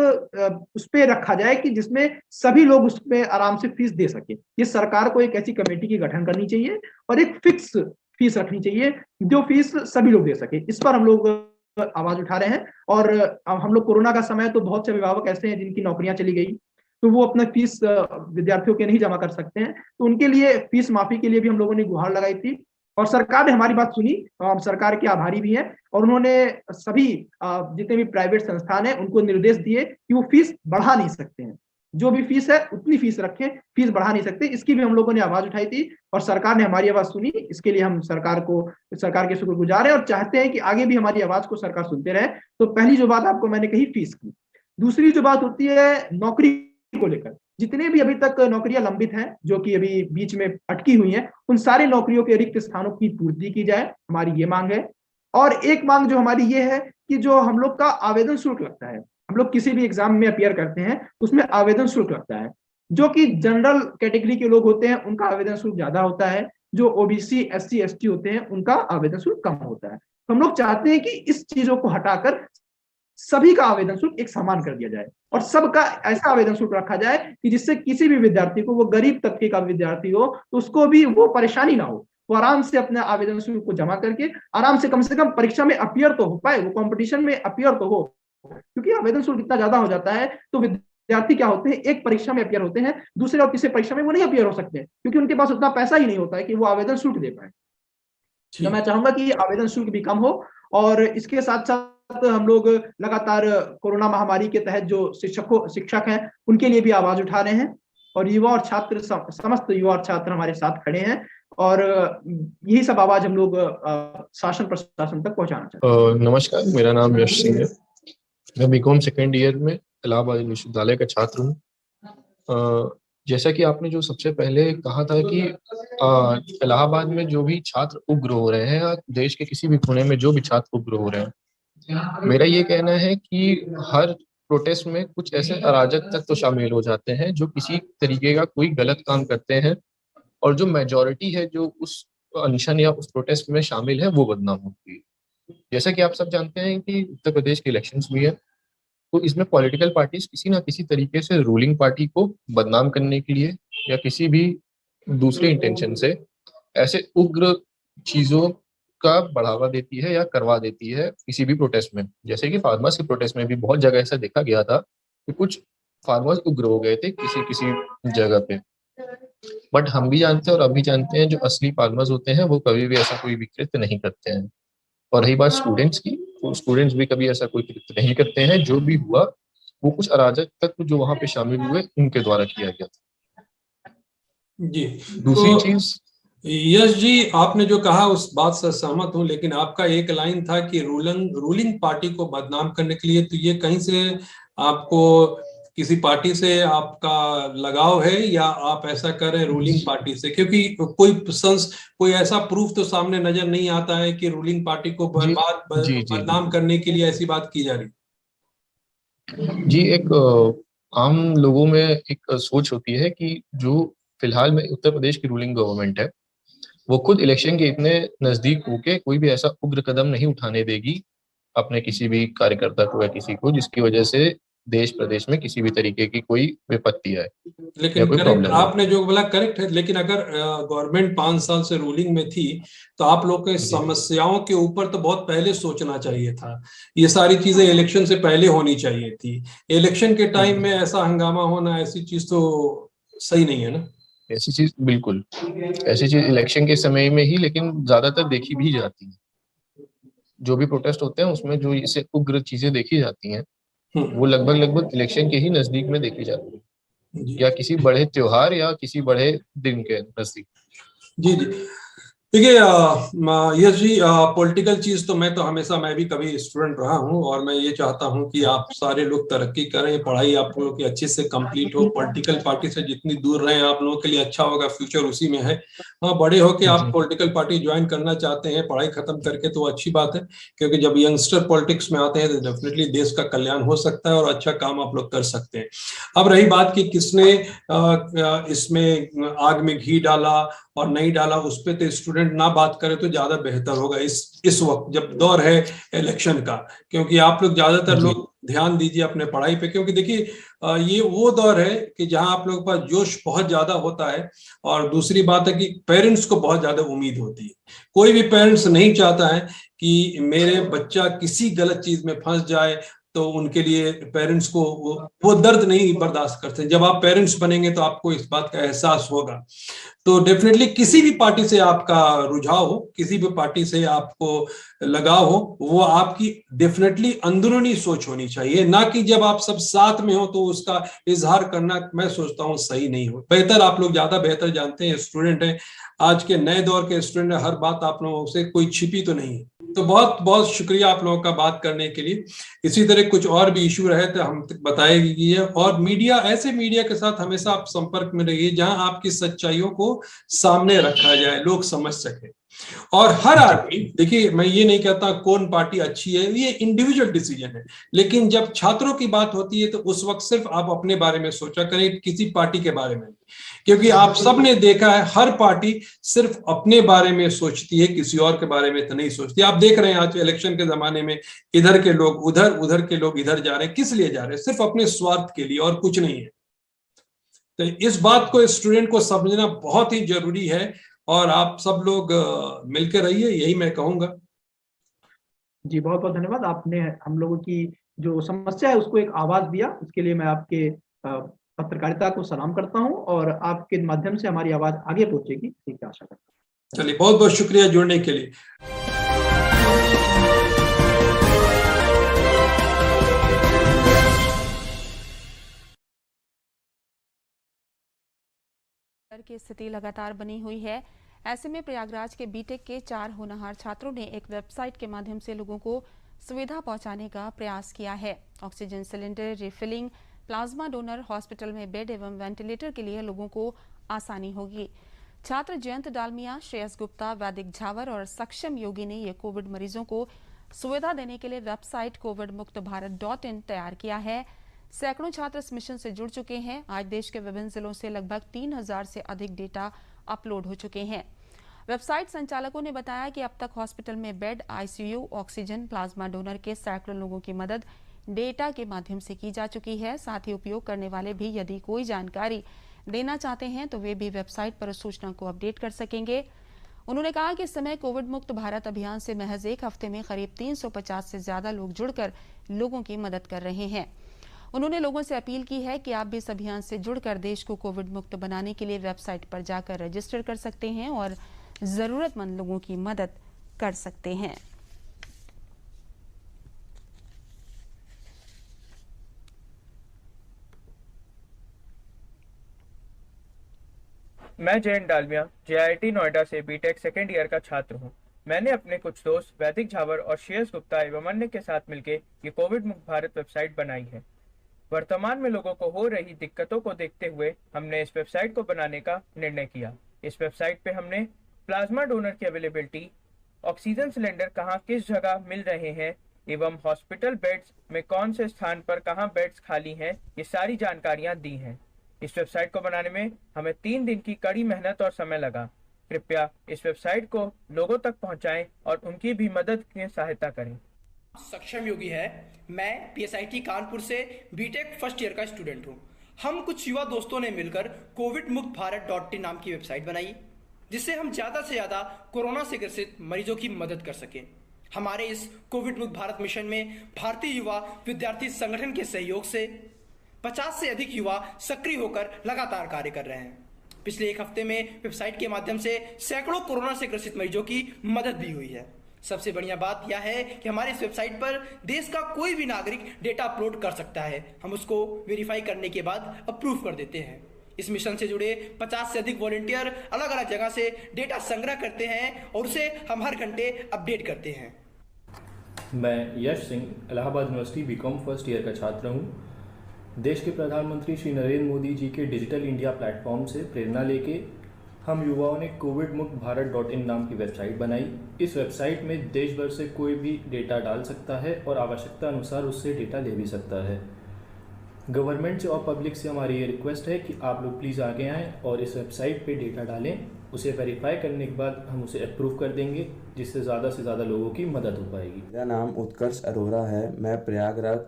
उस पे रखा जाए कि जिसमें सभी लोग उसमें आराम से फीस दे सके। ये सरकार को एक ऐसी कमेटी की गठन करनी चाहिए और एक फिक्स फीस रखनी चाहिए जो फीस सभी लोग दे सके। इस पर हम लोग आवाज उठा रहे हैं और हम लोग कोरोना का समय, तो बहुत से अभिभावक ऐसे हैं जिनकी नौकरियां चली गई, तो वो अपना फीस विद्यार्थियों के नहीं जमा कर सकते हैं, तो उनके लिए फीस माफी के लिए भी हम लोगों ने गुहार लगाई थी और सरकार ने हमारी बात सुनी। हम सरकार के आभारी भी हैं और उन्होंने सभी जितने भी प्राइवेट संस्थान हैं उनको निर्देश दिए कि वो फीस बढ़ा नहीं सकते हैं। जो भी फीस है उतनी फीस रखें, फीस बढ़ा नहीं सकते। इसकी भी हम लोगों ने आवाज उठाई थी और सरकार ने हमारी आवाज सुनी। इसके लिए हम सरकार के शुक्रगुजार हैं और चाहते हैं कि आगे भी हमारी आवाज को सरकार सुनते रहे। तो पहली जो बात आपको मैंने कही फीस की। दूसरी जो बात होती है नौकरी को लेकर, जितने भी अभी तक नौकरियां लंबित हैं जो कि अभी बीच में अटकी हुई हैं, उन सारी नौकरियों के रिक्त स्थानों की पूर्ति की जाए, हमारी ये मांग है। और एक मांग जो हमारी ये है कि जो हम लोग का आवेदन शुल्क लगता है, हम लोग किसी भी एग्जाम में अपियर करते हैं उसमें आवेदन शुल्क लगता है, जो कि जनरल कैटेगरी के लोग होते हैं उनका आवेदन शुल्क ज्यादा होता है, जो ओबीसी एससी एसटी होते हैं उनका आवेदन शुल्क कम होता है। तो हम लोग चाहते हैं कि इस चीजों को हटाकर सभी का आवेदन शुल्क एक समान कर दिया जाए और सबका ऐसा आवेदन शुल्क रखा जाए कि जिससे किसी भी विद्यार्थी को, वो गरीब तबके का विद्यार्थी हो तो उसको भी वो परेशानी ना हो, वो आराम से अपने आवेदन शुल्क को जमा करके आराम से कम परीक्षा में अपियर तो हो पाए, वो कंपटीशन में अपियर तो हो। क्योंकि आवेदन शुल्क इतना ज्यादा हो जाता है तो विद्यार्थी क्या होते हैं, एक परीक्षा में अपियर होते हैं, दूसरे और तीसरे परीक्षा में वो नहीं अपियर हो सकते क्योंकि उनके पास उतना पैसा ही नहीं होता है कि वो आवेदन शुल्क दे पाए। तो मैं चाहूंगा कि आवेदन शुल्क भी कम हो। और इसके साथ साथ हम लोग लगातार कोरोना महामारी के तहत जो शिक्षक हैं उनके लिए भी आवाज उठा रहे हैं और युवा और छात्र, समस्त युवा और छात्र हमारे साथ खड़े हैं और यही सब आवाज हम लोग शासन प्रशासन तक पहुंचाना चाहते हैं। नमस्कार, मेरा नाम यश सिंह है। मैं बीकॉम सेकेंड ईयर में इलाहाबाद विश्वविद्यालय का छात्र हूँ। जैसा कि आपने जो सबसे पहले कहा था कि इलाहाबाद में जो भी छात्र उग्र हो रहे हैं या देश के किसी भी कोने में जो भी छात्र उग्र हो रहे हैं, मेरा ये कहना है कि हर प्रोटेस्ट में कुछ ऐसे अराजक तत्व तो शामिल हो जाते हैं जो किसी तरीके का कोई गलत काम करते हैं और जो मेजॉरिटी है जो उस अनशन या उस प्रोटेस्ट में शामिल है वो बदनाम होती है। जैसा कि आप सब जानते हैं कि उत्तर प्रदेश के इलेक्शंस भी है, तो इसमें पॉलिटिकल पार्टीज किसी ना किसी तरीके से रूलिंग पार्टी को बदनाम करने के लिए या किसी भी दूसरे इंटेंशन से ऐसे उग्र चीजों का बढ़ावा देती है या करवा देती है किसी भी प्रोटेस्ट में। जैसे कि फार्मर्स के प्रोटेस्ट में भी बहुत जगह ऐसा देखा गया था कि कुछ फार्मर्स उग्र हो गए थे किसी जगह पे। बट हम भी जानते हैं और अभी जानते हैं जो असली फार्मर्स होते हैं वो कभी भी ऐसा कोई भी कृत्य नहीं करते हैं। और रही बात स्टूडेंट्स की, तो स्टूडेंट्स भी कभी ऐसा कोई कृत्य नहीं करते हैं। जो भी हुआ वो कुछ अराजक तत्व जो वहां पे शामिल हुए उनके द्वारा किया गया था। जी, दूसरी चीज, यश जी, आपने जो कहा उस बात से सहमत हूं, लेकिन आपका एक लाइन था कि रूलिंग पार्टी को बदनाम करने के लिए, तो ये कहीं से आपको किसी पार्टी से आपका लगाव है या आप ऐसा कर रहे हैं रूलिंग पार्टी से? क्योंकि कोई ऐसा प्रूफ तो सामने नजर नहीं आता है कि रूलिंग पार्टी को बदनाम करने के लिए ऐसी बात की जा रही। जी, एक आम लोगों में एक सोच होती है कि जो फिलहाल में उत्तर प्रदेश की रूलिंग गवर्नमेंट है वो खुद इलेक्शन के इतने नजदीक होके कोई भी ऐसा उग्र कदम नहीं उठाने देगी अपने किसी भी कार्यकर्ता को या किसी को जिसकी वजह से देश प्रदेश में किसी भी तरीके की कोई विपत्ति आए। लेकिन आपने जो बोला करेक्ट है, लेकिन अगर गवर्नमेंट 5 साल से रूलिंग में थी तो आप लोग के समस्याओं के ऊपर तो बहुत पहले सोचना चाहिए था। ये सारी चीजें इलेक्शन से पहले होनी चाहिए थी। इलेक्शन के टाइम में ऐसा हंगामा होना, ऐसी चीज तो सही नहीं है ना। ऐसी चीज बिल्कुल, ऐसी चीज इलेक्शन के समय में ही लेकिन ज्यादातर देखी भी जाती है। जो भी प्रोटेस्ट होते हैं उसमें जो इसे उग्र चीजें देखी जाती हैं वो लगभग इलेक्शन के ही नजदीक में देखी जाती है या किसी बड़े त्योहार या किसी बड़े दिन के नजदीक। जी जी, देखिए यश जी, पॉलिटिकल चीज तो मैं भी कभी स्टूडेंट रहा हूं और मैं ये चाहता हूं कि आप सारे लोग तरक्की करें, पढ़ाई आप लोगों की अच्छे से कंप्लीट हो, पॉलिटिकल पार्टी से जितनी दूर रहें आप लोगों के लिए अच्छा होगा, फ्यूचर उसी में है। हाँ, बड़े होके आप पॉलिटिकल पार्टी ज्वाइन करना चाहते हैं पढ़ाई खत्म करके तो अच्छी बात है, क्योंकि जब यंगस्टर पॉलिटिक्स में आते हैं तो डेफिनेटली देश का कल्याण हो सकता है और अच्छा काम आप लोग कर सकते हैं। अब रही बात कि किसने इसमें आग में घी डाला और नहीं डाला, उस पे तो स्टूडेंट ना बात करे तो ज्यादा बेहतर होगा इस वक्त जब दौर है इलेक्शन का, क्योंकि आप लोग ज्यादातर लोग ध्यान दीजिए अपने पढ़ाई पे, क्योंकि देखिए ये वो दौर है कि जहां आप लोगों के पास जोश बहुत ज्यादा होता है। और दूसरी बात है कि पेरेंट्स को बहुत ज्यादा उम्मीद होती है। कोई भी पेरेंट्स नहीं चाहता है कि मेरे बच्चा किसी गलत चीज में फंस जाए तो उनके लिए पेरेंट्स को वो दर्द नहीं बर्दाश्त करते। जब आप पेरेंट्स बनेंगे तो आपको इस बात का एहसास होगा। तो डेफिनेटली किसी भी पार्टी से आपका रुझाव हो, किसी भी पार्टी से आपको लगाव हो, वो आपकी डेफिनेटली अंदरूनी सोच होनी चाहिए, ना कि जब आप सब साथ में हो तो उसका इजहार करना मैं सोचता हूँ सही नहीं हो। बेहतर, आप लोग ज्यादा बेहतर जानते हैं, स्टूडेंट हैं, आज के नए दौर के स्टूडेंट, हर बात आप लोगों से कोई छिपी तो नहीं है। तो बहुत बहुत शुक्रिया आप लोगों का बात करने के लिए। इसी तरह कुछ और भी इशू रहे तो हम तक बताएगी है। और मीडिया, ऐसे मीडिया के साथ हमेशा आप संपर्क में रहिए जहां आपकी सच्चाइयों को सामने रखा जाए, लोग समझ सके। और हर आदमी, देखिए मैं ये नहीं कहता कौन पार्टी अच्छी है, ये इंडिविजुअल डिसीजन है, लेकिन जब छात्रों की बात होती है तो उस वक्त सिर्फ आप अपने बारे में सोचा करें, किसी पार्टी के बारे में, क्योंकि आप सबने देखा है हर पार्टी सिर्फ अपने बारे में सोचती है, किसी और के बारे में तो नहीं सोचती। आप देख रहे हैं आज इलेक्शन के जमाने में इधर के लोग उधर, उधर के लोग इधर जा रहे हैं। किस लिए जा रहे हैं? सिर्फ अपने स्वार्थ के लिए, और कुछ नहीं है। तो इस बात को स्टूडेंट को समझना बहुत ही जरूरी है, और आप सब लोग मिलकर रहिए, यही मैं कहूंगा। जी, बहुत बहुत धन्यवाद। आपने हम लोगों की जो समस्या है उसको एक आवाज दिया, उसके लिए मैं आपके पत्रकारिता को सलाम करता हूं, और आपके माध्यम से हमारी आवाज आगे पहुंचेगी, इसी की आशा करता हूं। चलिए, बहुत बहुत शुक्रिया जुड़ने के लिए। की स्थिति लगातार बनी हुई है। ऐसे में प्रयागराज के बीटेक के 4 होनहार छात्रों ने एक वेबसाइट के माध्यम से लोगों को सुविधा पहुंचाने का प्रयास किया है। Oxygen cylinder, refilling, plasma donor, hospital में बेड एवं वेंटिलेटर के लिए लोगों को आसानी होगी। छात्र जयंत डालमिया, श्रेयस गुप्ता, वैदिक झावर और सक्षम योगी ने ये कोविड मरीजों को सुविधा देने के लिए वेबसाइट covidmuktbharat.in तैयार किया है। सैकड़ों छात्र इस मिशन से जुड़ चुके हैं। आज देश के विभिन्न जिलों से लगभग 3000 से अधिक डेटा अपलोड हो चुके हैं। वेबसाइट संचालकों ने बताया कि अब तक हॉस्पिटल में bed, ICU, oxygen, plasma donor के सैकड़ों लोगों की मदद डेटा के माध्यम से की जा चुकी है। साथ ही उपयोग करने वाले भी यदि कोई जानकारी देना चाहते हैं तो वे भी वेबसाइट पर उस सूचना को अपडेट कर सकेंगे। उन्होंने कहा कि इस समय कोविड मुक्त भारत अभियान से महज एक हफ्ते में करीब 350 से ज्यादा लोग जुड़कर लोगों की मदद कर रहे हैं। उन्होंने लोगों से अपील की है कि आप भी इस अभियान से जुड़कर देश को कोविड मुक्त बनाने के लिए वेबसाइट पर जाकर रजिस्टर कर सकते हैं और जरूरतमंद लोगों की मदद कर सकते हैं। मैं जयंत डालमिया JIT नोएडा से बीटेक सेकेंड ईयर का छात्र हूं। मैंने अपने कुछ दोस्त वैदिक झावर और श्रेयस गुप्ता एवं अन्य के साथ मिलकर ये कोविड मुक्त भारत वेबसाइट बनाई है। वर्तमान में लोगों को हो रही दिक्कतों को देखते हुए हमने इस वेबसाइट को बनाने का निर्णय किया। इस वेबसाइट पे हमने प्लाज्मा डोनर की अवेलेबिलिटी, ऑक्सीजन सिलेंडर कहाँ किस जगह मिल रहे हैं एवं हॉस्पिटल बेड्स में कौन से स्थान पर कहाँ बेड्स खाली हैं, ये सारी जानकारियां दी हैं। इस वेबसाइट को बनाने में हमें 3 दिन की कड़ी मेहनत और समय लगा। कृपया इस वेबसाइट को लोगों तक पहुंचाएं और उनकी भी मदद की सहायता करें। सक्षम योगी है। मैं PSIT कानपुर से बीटेक फर्स्ट ईयर का स्टूडेंट हूँ। हम कुछ युवा दोस्तों ने मिलकर covidmuktbharat.in नाम की वेबसाइट बनाई, जिससे हम ज़्यादा से ज़्यादा कोरोना से ग्रसित मरीजों की मदद कर सकें। हमारे इस कोविड मुक्त भारत मिशन में भारतीय युवा विद्यार्थी संगठन के सहयोग से 50 से अधिक युवा सक्रिय होकर लगातार कार्य कर रहे हैं। पिछले एक हफ्ते में वेबसाइट के माध्यम से सैकड़ों कोरोना से ग्रसित मरीजों की मदद भी हुई है। सबसे बढ़िया बात यह है कि हमारे इस वेबसाइट पर देश का कोई भी नागरिक डेटा अपलोड कर सकता है। हम उसको वेरीफाई करने के बाद अप्रूव कर देते हैं। इस मिशन से जुड़े 50 से अधिक वॉलंटियर अलग अलग जगह से डेटा संग्रह करते हैं और उसे हम हर घंटे अपडेट करते हैं। मैं Yash Singh, Allahabad university BCom first year का छात्र हूँ। देश के प्रधानमंत्री श्री नरेंद्र मोदी जी के डिजिटल इंडिया प्लेटफॉर्म से प्रेरणा लेके हम युवाओं ने covidmuktbharat.in नाम की वेबसाइट बनाई। इस वेबसाइट में देश भर से कोई भी डेटा डाल सकता है और आवश्यकता अनुसार उससे डेटा ले भी सकता है। गवर्नमेंट से और पब्लिक से हमारी ये रिक्वेस्ट है कि आप लोग प्लीज़ आगे आएँ और इस वेबसाइट पे डेटा डालें। उसे वेरीफाई करने के बाद हम उसे अप्रूव कर देंगे, जिससे ज़्यादा से ज़्यादा लोगों की मदद हो पाएगी। मेरा नाम उत्कर्ष अरोरा है। मैं प्रयागराज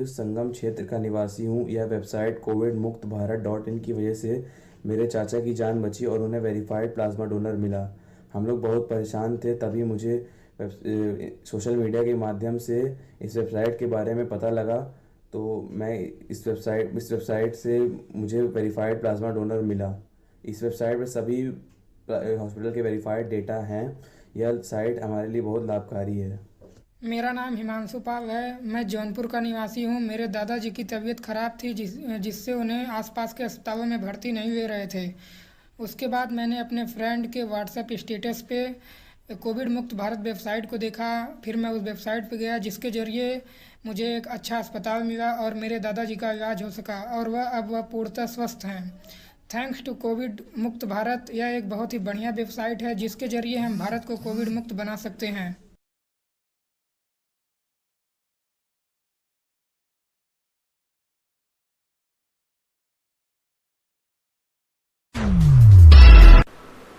संगम क्षेत्र का निवासी हूँ। यह वेबसाइट covidmuktbharat.in की वजह से मेरे चाचा की जान बची और उन्हें वेरीफाइड प्लाज्मा डोनर मिला। हम लोग बहुत परेशान थे, तभी मुझे सोशल मीडिया के माध्यम से इस वेबसाइट के बारे में पता लगा, तो मैं इस वेबसाइट से मुझे वेरीफाइड प्लाज्मा डोनर मिला। इस वेबसाइट पर सभी हॉस्पिटल के वेरीफाइड डेटा हैं। यह साइट हमारे लिए बहुत लाभकारी है। मेरा नाम हिमांशु पाल है। मैं जौनपुर का निवासी हूँ। मेरे दादाजी की तबीयत खराब थी जिससे उन्हें आसपास के अस्पतालों में भर्ती नहीं ले रहे थे। उसके बाद मैंने अपने फ्रेंड के व्हाट्सएप स्टेटस पे कोविड मुक्त भारत वेबसाइट को देखा। फिर मैं उस वेबसाइट पे गया जिसके ज़रिए मुझे एक अच्छा अस्पताल मिला और मेरे दादाजी का इलाज हो सका और वह पूर्णतः स्वस्थ हैं। थैंक्स टू कोविड मुक्त भारत। यह एक बहुत ही बढ़िया वेबसाइट है जिसके ज़रिए हम भारत को कोविड मुक्त बना सकते हैं।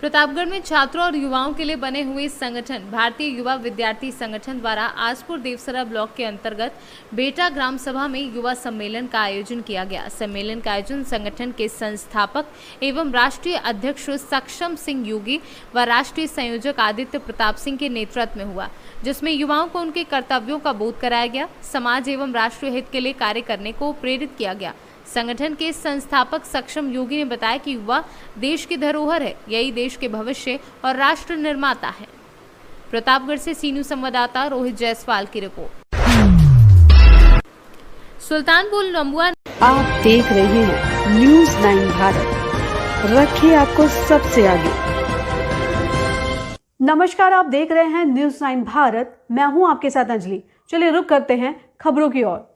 प्रतापगढ़ में छात्रों और युवाओं के लिए बने हुए संगठन भारतीय युवा विद्यार्थी संगठन द्वारा आसपुर देवसरा ब्लॉक के अंतर्गत बेटा ग्राम सभा में युवा सम्मेलन का आयोजन किया गया। सम्मेलन का आयोजन संगठन के संस्थापक एवं राष्ट्रीय अध्यक्ष सक्षम सिंह योगी व राष्ट्रीय संयोजक आदित्य प्रताप सिंह के नेतृत्व में हुआ, जिसमें युवाओं को उनके कर्तव्यों का बोध कराया गया। समाज एवं राष्ट्रीय हित के लिए कार्य करने को प्रेरित किया गया। संगठन के संस्थापक सक्षम योगी ने बताया कि युवा देश की धरोहर है, यही देश के भविष्य और राष्ट्र निर्माता है। प्रतापगढ़ से सीनू संवाददाता रोहित जायसवाल की रिपोर्ट। सुल्तानपुर लंबुआ। आप देख रहे हैं न्यूज़ 9 भारत, रखिए आपको सबसे आगे। नमस्कार, आप देख रहे हैं न्यूज़ 9 भारत। मैं हूं आपके साथ अंजलि। चलिए रुक करते हैं खबरों की ओर।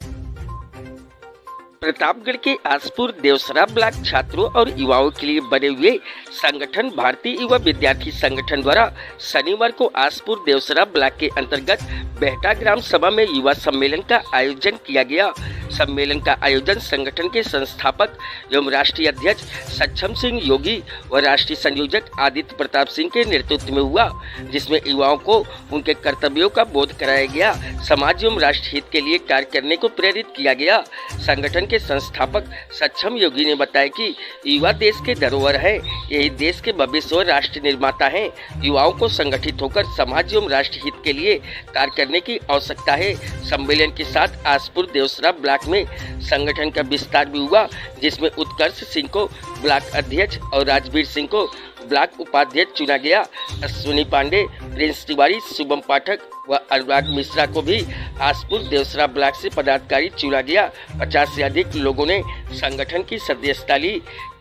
प्रतापगढ़ के आसपुर देवसरा ब्लॉक छात्रों और युवाओं के लिए बने हुए संगठन भारतीय युवा विद्यार्थी संगठन द्वारा शनिवार को आसपुर देवसरा ब्लॉक के अंतर्गत बेहटा ग्राम सभा में युवा सम्मेलन का आयोजन किया गया। सम्मेलन का आयोजन संगठन के संस्थापक एवं राष्ट्रीय अध्यक्ष सक्षम सिंह योगी व राष्ट्रीय संयोजक आदित्य प्रताप सिंह के नेतृत्व में हुआ, जिसमें युवाओं को उनके कर्तव्यों का बोध कराया गया। समाज एवं राष्ट्र हित के लिए कार्य करने को प्रेरित किया गया। संगठन के संस्थापक सक्षम योगी ने बताया कि युवा देश के धरोहर है, यही देश के भविष्य और राष्ट्र निर्माता है। युवाओं को संगठित होकर समाज एवं राष्ट्र हित के लिए कार्य करने की आवश्यकता है। सम्मेलन के साथ आसपुर देवसरा ब्लॉक में संगठन का विस्तार भी हुआ, जिसमें उत्कर्ष सिंह को ब्लॉक अध्यक्ष और राजवीर सिंह को ब्लॉक उपाध्यक्ष चुना गया। अश्विनी पांडे, प्रिंस तिवारी, शुभम पाठक व अनुराग मिश्रा को भी आसपुर देवसरा ब्लॉक से पदाधिकारी चुना गया। 50 से अधिक लोगों ने संगठन की सदस्यता ली।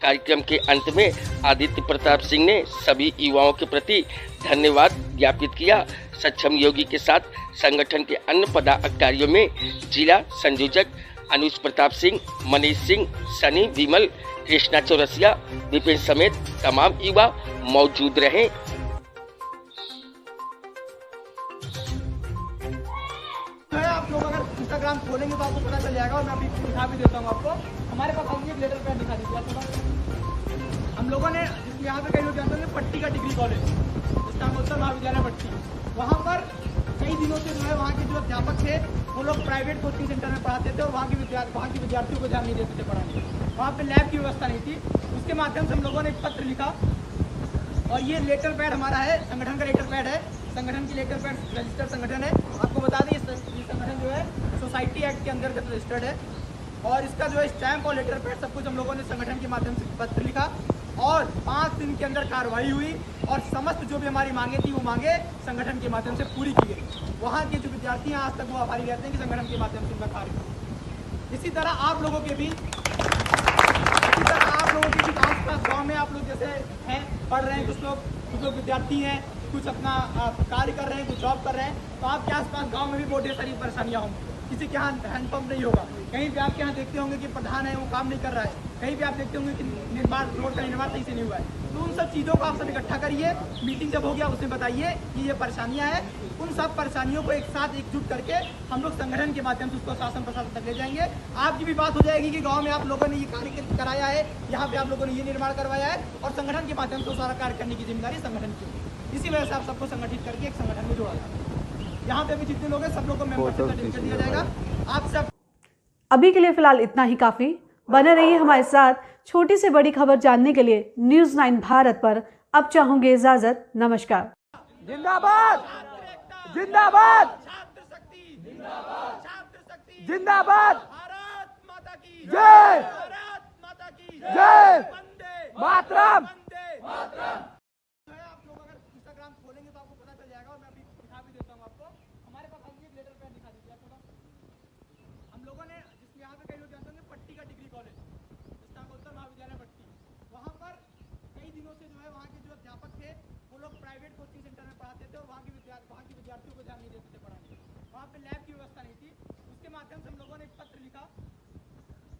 कार्यक्रम के अंत में आदित्य प्रताप सिंह ने सभी युवाओं के प्रति धन्यवाद ज्ञापित किया। सक्षम योगी के साथ संगठन के अन्य पदाधिकारियों में जिला संयोजक अनुज प्रताप सिंह, मनीष सिंह, सनी विमल, कृष्णा चौरसिया, विपिन समेत तमाम युवा मौजूद रहे। आप लोग अगर इंस्टाग्राम खोलेंगे तो आपको पता चल जाएगा और मैं अभी दिखा भी देता हूँ आपको। हमारे पास आइए लेटर पैड दिखा दीजिए। हम लोगों ने यहाँ पे कई लोग जानते हैं पट्टी का डिग्री कॉलेज, जिसका नाम होता है महाविद्यालय पट्टी। वहाँ पर कई दिनों से जो है वहाँ के जो अध्यापक थे वो लोग प्राइवेट कोचिंग सेंटर में पढ़ाते थे और वहाँ के विद्यार्थियों को ध्यान नहीं देते थे पढ़ाने। वहाँ पे लैब की व्यवस्था नहीं थी। उसके माध्यम से हम लोगों ने एक पत्र लिखा और ये लेटर पैड हमारा है, संगठन का लेटर पैड है। संगठन की लेटर पैड रजिस्टर्ड संगठन है। आपको बता दें ये संगठन जो है सोसाइटी एक्ट के अंतर्गत रजिस्टर्ड है और इसका जो है स्टैम्प और लेटर पैड सब कुछ हम लोगों ने संगठन के माध्यम से पत्र लिखा और 5 दिन के अंदर कार्रवाई हुई और समस्त जो भी हमारी मांगे थी वो मांगे संगठन के माध्यम से पूरी की गई। वहाँ के जो विद्यार्थी हैं आज तक वो आभारी रहते हैं कि संगठन के माध्यम से उनका कार्य हुआ। इसी तरह आप लोगों के भी आसपास गाँव में आप लोग जैसे हैं, पढ़ रहे हैं, कुछ लोग विद्यार्थी हैं, कुछ अपना कार्य कर रहे हैं, कुछ जॉब कर रहे हैं, तो आपके आसपास गाँव में भी बहुत ढेर सारी परेशानियाँ होंगी। किसी के यहाँ हैंडपम्प नहीं होगा, कहीं भी आपके यहाँ देखते होंगे कि प्रधान है वो काम नहीं कर रहा है, कहीं भी आप देखते होंगे कि रोड का निर्माण सही से नहीं हुआ है। तो उन सब चीज़ों को आप सब इकट्ठा करिए, मीटिंग जब हो गया उसमें बताइए कि ये परेशानियां हैं। उन सब परेशानियों को एक साथ एकजुट करके हम लोग संगठन के माध्यम से उसको शासन प्रशासन तक ले जाएंगे। आपकी भी बात हो जाएगी कि गाँव में आप लोगों ने ये कार्य कराया है, यहाँ पे आप लोगों ने ये निर्माण करवाया है और संगठन के माध्यम से सारा कार्य करने की जिम्मेदारी संगठन की। इसी वजह से आप सबको संगठित करके एक संगठन में जोड़ा जाएगा। यहाँ पे भी जितने लोग हैं सब लोग को मेंबरशिप सर्टिफिकेट दिया जाएगा। आप सब अभी के लिए फिलहाल इतना ही काफी। बने रहिए हमारे साथ। छोटी से बड़ी खबर जानने के लिए न्यूज़ 9 भारत पर अब चाहूंगी इजाजत। नमस्कार। जिंदाबाद जिंदाबाद जिंदाबाद जय जय मातरम। आप लोग अगर इंस्टाग्राम खोलेंगे तो आपको पता चल जाएगा, और मैं अभी दिखा भी देता हूँ आपको। हमारे पास आइए एक लेटर पैड दिखा दीजिए आप थोड़ा। हम लोगों ने जिसमें यहाँ पे कई लोग जानते होंगे पट्टी का डिग्री कॉलेज, स्नातकोत्तर महाविद्यालय पट्टी, वहाँ पर कई दिनों से जो है वहाँ के जो अध्यापक थे वो लोग प्राइवेट कोचिंग सेंटर में पढ़ाते थे और वहाँ के विद्यार्थियों को ध्यान नहीं देते थे पढ़ाने। वहाँ पे लैब की व्यवस्था नहीं थी। उसके माध्यम से हम लोगों ने एक पत्र लिखा,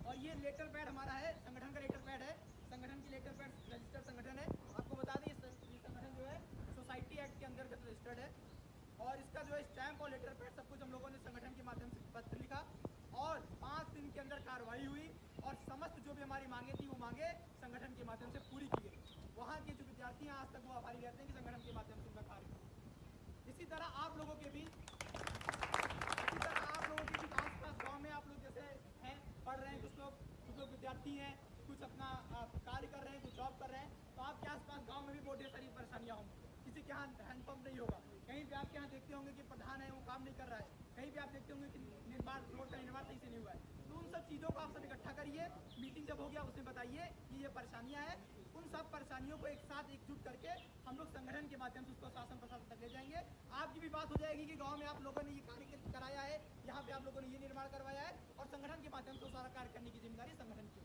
और ये लेटर पैड हमारा है, संगठन का लेटर पैड है, संगठन की लेटर पैड रजिस्टर्ड संगठन है। आपको बता दें ये संगठन जो है सोसाइटी एक्ट के अंतर्गत रजिस्टर्ड है, और इसका जो है स्टैंप और लेटर पैड सब कुछ हम लोगों ने संगठन के माध्यम से पत्र लिखा, और 5 दिन के अंदर कार्रवाई हुई, और समस्त जो भी हमारी मांगे थी वो मांगे संगठन के माध्यम से पूरी की गई। वहाँ के जो विद्यार्थी हैं आज तक वो आभारी रहते हैं कि संगठन के माध्यम से उनका कार्य हुआ। इसी तरह आप लोगों के भी आसपास गाँव में आप लोग जैसे हैं, पढ़ रहे हैं, कुछ लोग विद्यार्थी हैं, कुछ अपना कार्य कर रहे हैं, कुछ जॉब कर रहे हैं, तो आपके आसपास गांव में भी बहुत ढेर सारी परेशानियां होंगी। किसी के यहाँ हैंडपंप नहीं होगा, कहीं भी आपके यहाँ देखते होंगे कि प्रधान है वो काम नहीं कर रहा है, कहीं भी आप देखते होंगे कि रोड का निर्माण सही से नहीं हुआ है। तो उन सब चीज़ों को आप सब इकट्ठा करिए, मीटिंग जब हो गया उसमें बताइए कि ये परेशानियाँ हैं। उन सब परेशानियों को एक साथ एकजुट करके हम लोग संगठन के माध्यम से उसको शासन प्रशासन तक ले जाएंगे। आपकी भी बात हो जाएगी कि गाँव में आप लोगों ने ये कार्य कराया है, यहाँ पे आप लोगों ने ये निर्माण करवाया है, और संगठन के माध्यम से सारा कार्य करने की जिम्मेदारी संगठन की।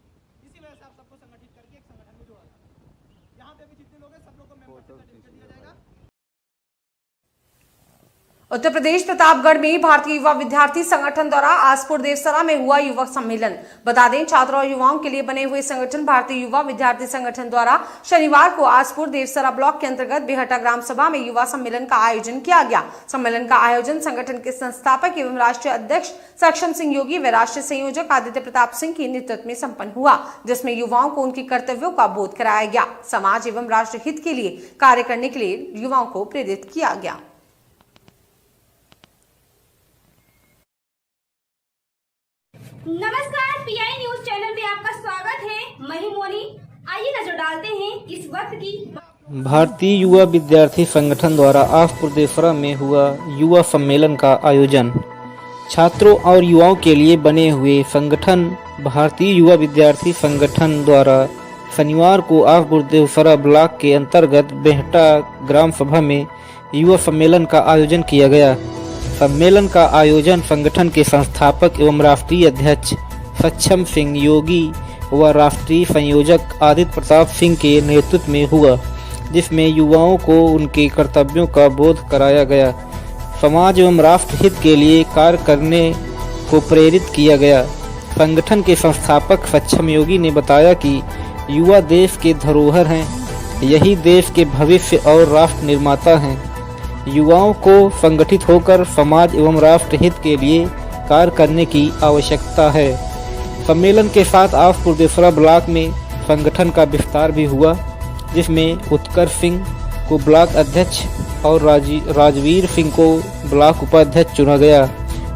इसी वजह से आप सबको संगठित करके एक संगठन में जोड़ा जाएगा। यहाँ पे भी जितने लोग हैं सब लोग को मेंबरशिप सर्टिफिकेट दिया जाएगा। उत्तर प्रदेश प्रतापगढ़ में भारतीय युवा विद्यार्थी संगठन द्वारा आसपुर देवसरा में हुआ युवक सम्मेलन। बता दें, छात्रों और युवाओं के लिए बने हुए संगठन भारतीय युवा विद्यार्थी संगठन द्वारा शनिवार को आसपुर देवसरा ब्लॉक के अंतर्गत बेहटा ग्राम सभा में युवा सम्मेलन का आयोजन किया गया। सम्मेलन का आयोजन संगठन के संस्थापक एवं राष्ट्रीय अध्यक्ष सक्षम सिंह योगी व राष्ट्रीय संयोजक आदित्य प्रताप सिंह के नेतृत्व में संपन्न हुआ, जिसमें युवाओं को उनके कर्तव्यों का बोध कराया गया। समाज एवं राष्ट्र हित के लिए कार्य करने के लिए युवाओं को प्रेरित किया गया। नमस्कार, पीआई न्यूज चैनल पे आपका स्वागत है। मैं हूं मोनी। आइए नजर डालते हैं इस वक्त की। भारतीय युवा विद्यार्थी संगठन द्वारा आसपुर देवसरा में हुआ युवा सम्मेलन का आयोजन। छात्रों और युवाओं के लिए बने हुए संगठन भारतीय युवा विद्यार्थी संगठन द्वारा शनिवार को आसपुर देवसरा ब्लॉक के अंतर्गत बेहटा ग्राम सभा में युवा सम्मेलन का आयोजन किया गया। सम्मेलन का आयोजन संगठन के संस्थापक एवं राष्ट्रीय अध्यक्ष सक्षम सिंह योगी व राष्ट्रीय संयोजक आदित्य प्रताप सिंह के नेतृत्व में हुआ, जिसमें युवाओं को उनके कर्तव्यों का बोध कराया गया। समाज एवं राष्ट्र हित के लिए कार्य करने को प्रेरित किया गया। संगठन के संस्थापक सक्षम योगी ने बताया कि युवा देश के धरोहर हैं, यही देश के भविष्य और राष्ट्र निर्माता हैं। युवाओं को संगठित होकर समाज एवं राष्ट्र हित के लिए कार्य करने की आवश्यकता है। सम्मेलन के साथ आसपुर देवसरा ब्लॉक में संगठन का विस्तार भी हुआ, जिसमें उत्कर्ष सिंह को ब्लॉक अध्यक्ष और राजवीर सिंह को ब्लॉक उपाध्यक्ष चुना गया।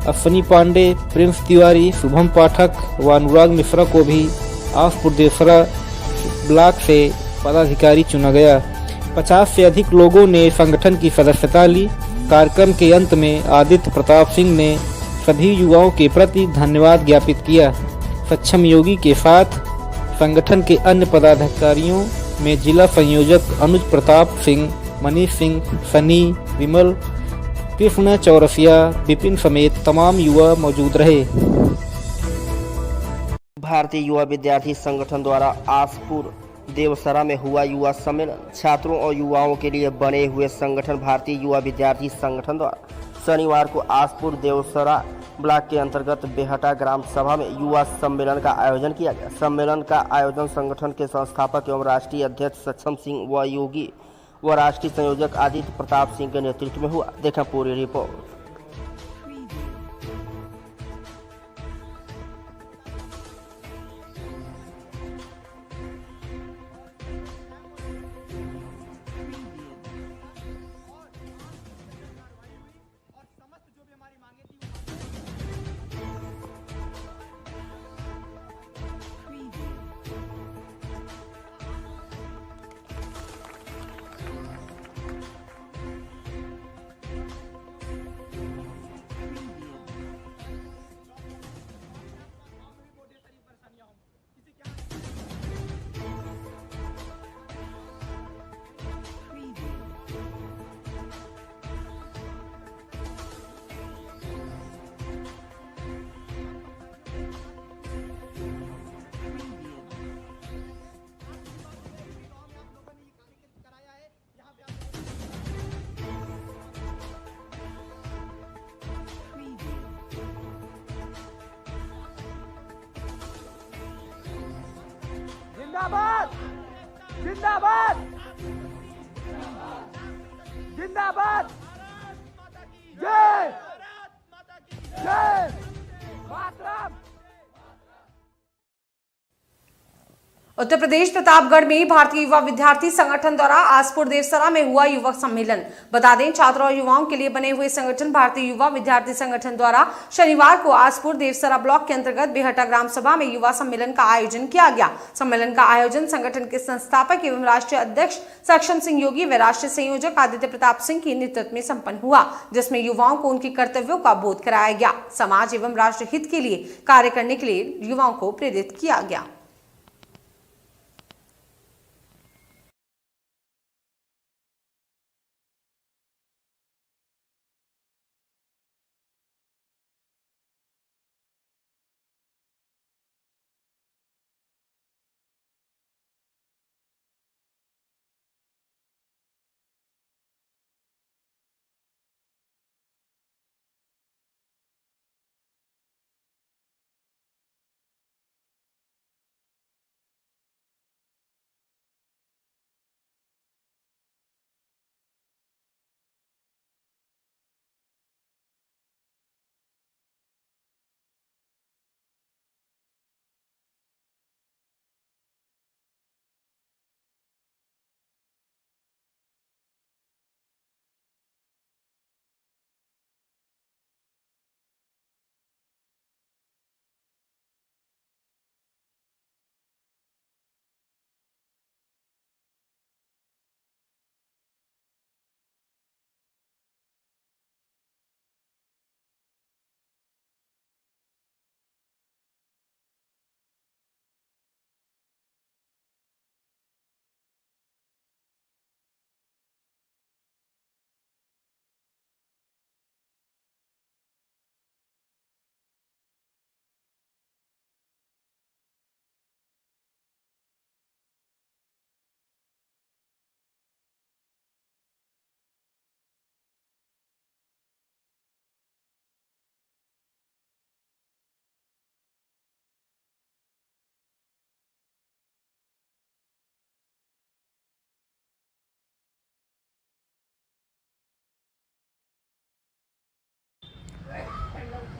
अश्विनी पांडे, प्रिंस तिवारी, शुभम पाठक व अनुराग मिश्रा को भी आसपुर देवसरा ब्लॉक से पदाधिकारी चुना गया। 50 से अधिक लोगों ने संगठन की सदस्यता ली। कार्यक्रम के अंत में आदित्य प्रताप सिंह ने सभी युवाओं के प्रति धन्यवाद ज्ञापित किया। सक्षम योगी के साथ संगठन के अन्य पदाधिकारियों में जिला संयोजक अनुज प्रताप सिंह, मनीष सिंह, सनी, विमल, कृष्ण चौरसिया, विपिन समेत तमाम युवा मौजूद रहे। भारतीय युवा विद्यार्थी संगठन द्वारा आसपुर देवसरा में हुआ युवा सम्मेलन। छात्रों और युवाओं के लिए बने हुए संगठन भारतीय युवा विद्यार्थी संगठन द्वारा शनिवार को आसपुर देवसरा ब्लॉक के अंतर्गत बेहटा ग्राम सभा में युवा सम्मेलन का आयोजन किया गया। सम्मेलन का आयोजन संगठन के संस्थापक एवं राष्ट्रीय अध्यक्ष सक्षम सिंह व योगी व राष्ट्रीय संयोजक आदित्य प्रताप सिंह के नेतृत्व में हुआ। देखा पूरी रिपोर्ट। मुर्दाबाद जिंदाबाद जिंदाबाद जय जय मातरम। उत्तर प्रदेश प्रतापगढ़ में भारतीय युवा विद्यार्थी संगठन द्वारा आसपुर देवसरा में हुआ युवक सम्मेलन। बता दें, छात्रों और युवाओं के लिए बने हुए संगठन भारतीय युवा विद्यार्थी संगठन द्वारा शनिवार को आसपुर देवसरा ब्लॉक के अंतर्गत बेहटा ग्राम सभा में युवा सम्मेलन का आयोजन किया गया। सम्मेलन का आयोजन संगठन के संस्थापक एवं राष्ट्रीय अध्यक्ष सक्षम सिंह योगी व राष्ट्रीय संयोजक आदित्य प्रताप सिंह के नेतृत्व में संपन्न हुआ, जिसमें युवाओं को उनके कर्तव्यों का बोध कराया गया। समाज एवं राष्ट्र हित के लिए कार्य करने के लिए युवाओं को प्रेरित किया गया।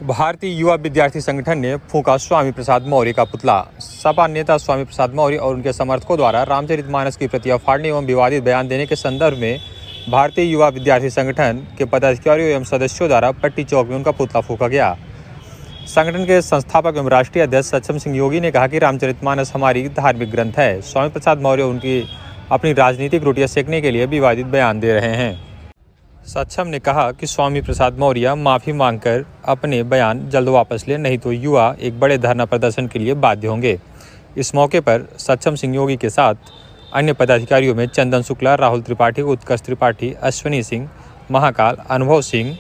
भारतीय युवा विद्यार्थी संगठन ने फूंका स्वामी प्रसाद मौर्य का पुतला। सपा नेता स्वामी प्रसाद मौर्य और उनके समर्थकों द्वारा रामचरितमानस की प्रतियां फाड़ने एवं विवादित बयान देने के संदर्भ में भारतीय युवा विद्यार्थी संगठन के पदाधिकारियों एवं सदस्यों द्वारा पट्टी चौक में उनका पुतला फूंका गया। संगठन के संस्थापक एवं राष्ट्रीय अध्यक्ष सक्षम सिंह योगी ने कहा कि रामचरितमानस हमारी धार्मिक ग्रंथ है। स्वामी प्रसाद मौर्य उनकी अपनी राजनीतिक रोटियां सेकने के लिए विवादित बयान दे रहे हैं। सक्षम ने कहा कि स्वामी प्रसाद मौर्य माफ़ी मांगकर अपने बयान जल्द वापस ले, नहीं तो युवा एक बड़े धरना प्रदर्शन के लिए बाध्य होंगे। इस मौके पर सक्षम सिंह योगी के साथ अन्य पदाधिकारियों में चंदन शुक्ला, राहुल त्रिपाठी, उत्कर्ष त्रिपाठी, अश्विनी सिंह, महाकाल, अनुभव सिंह,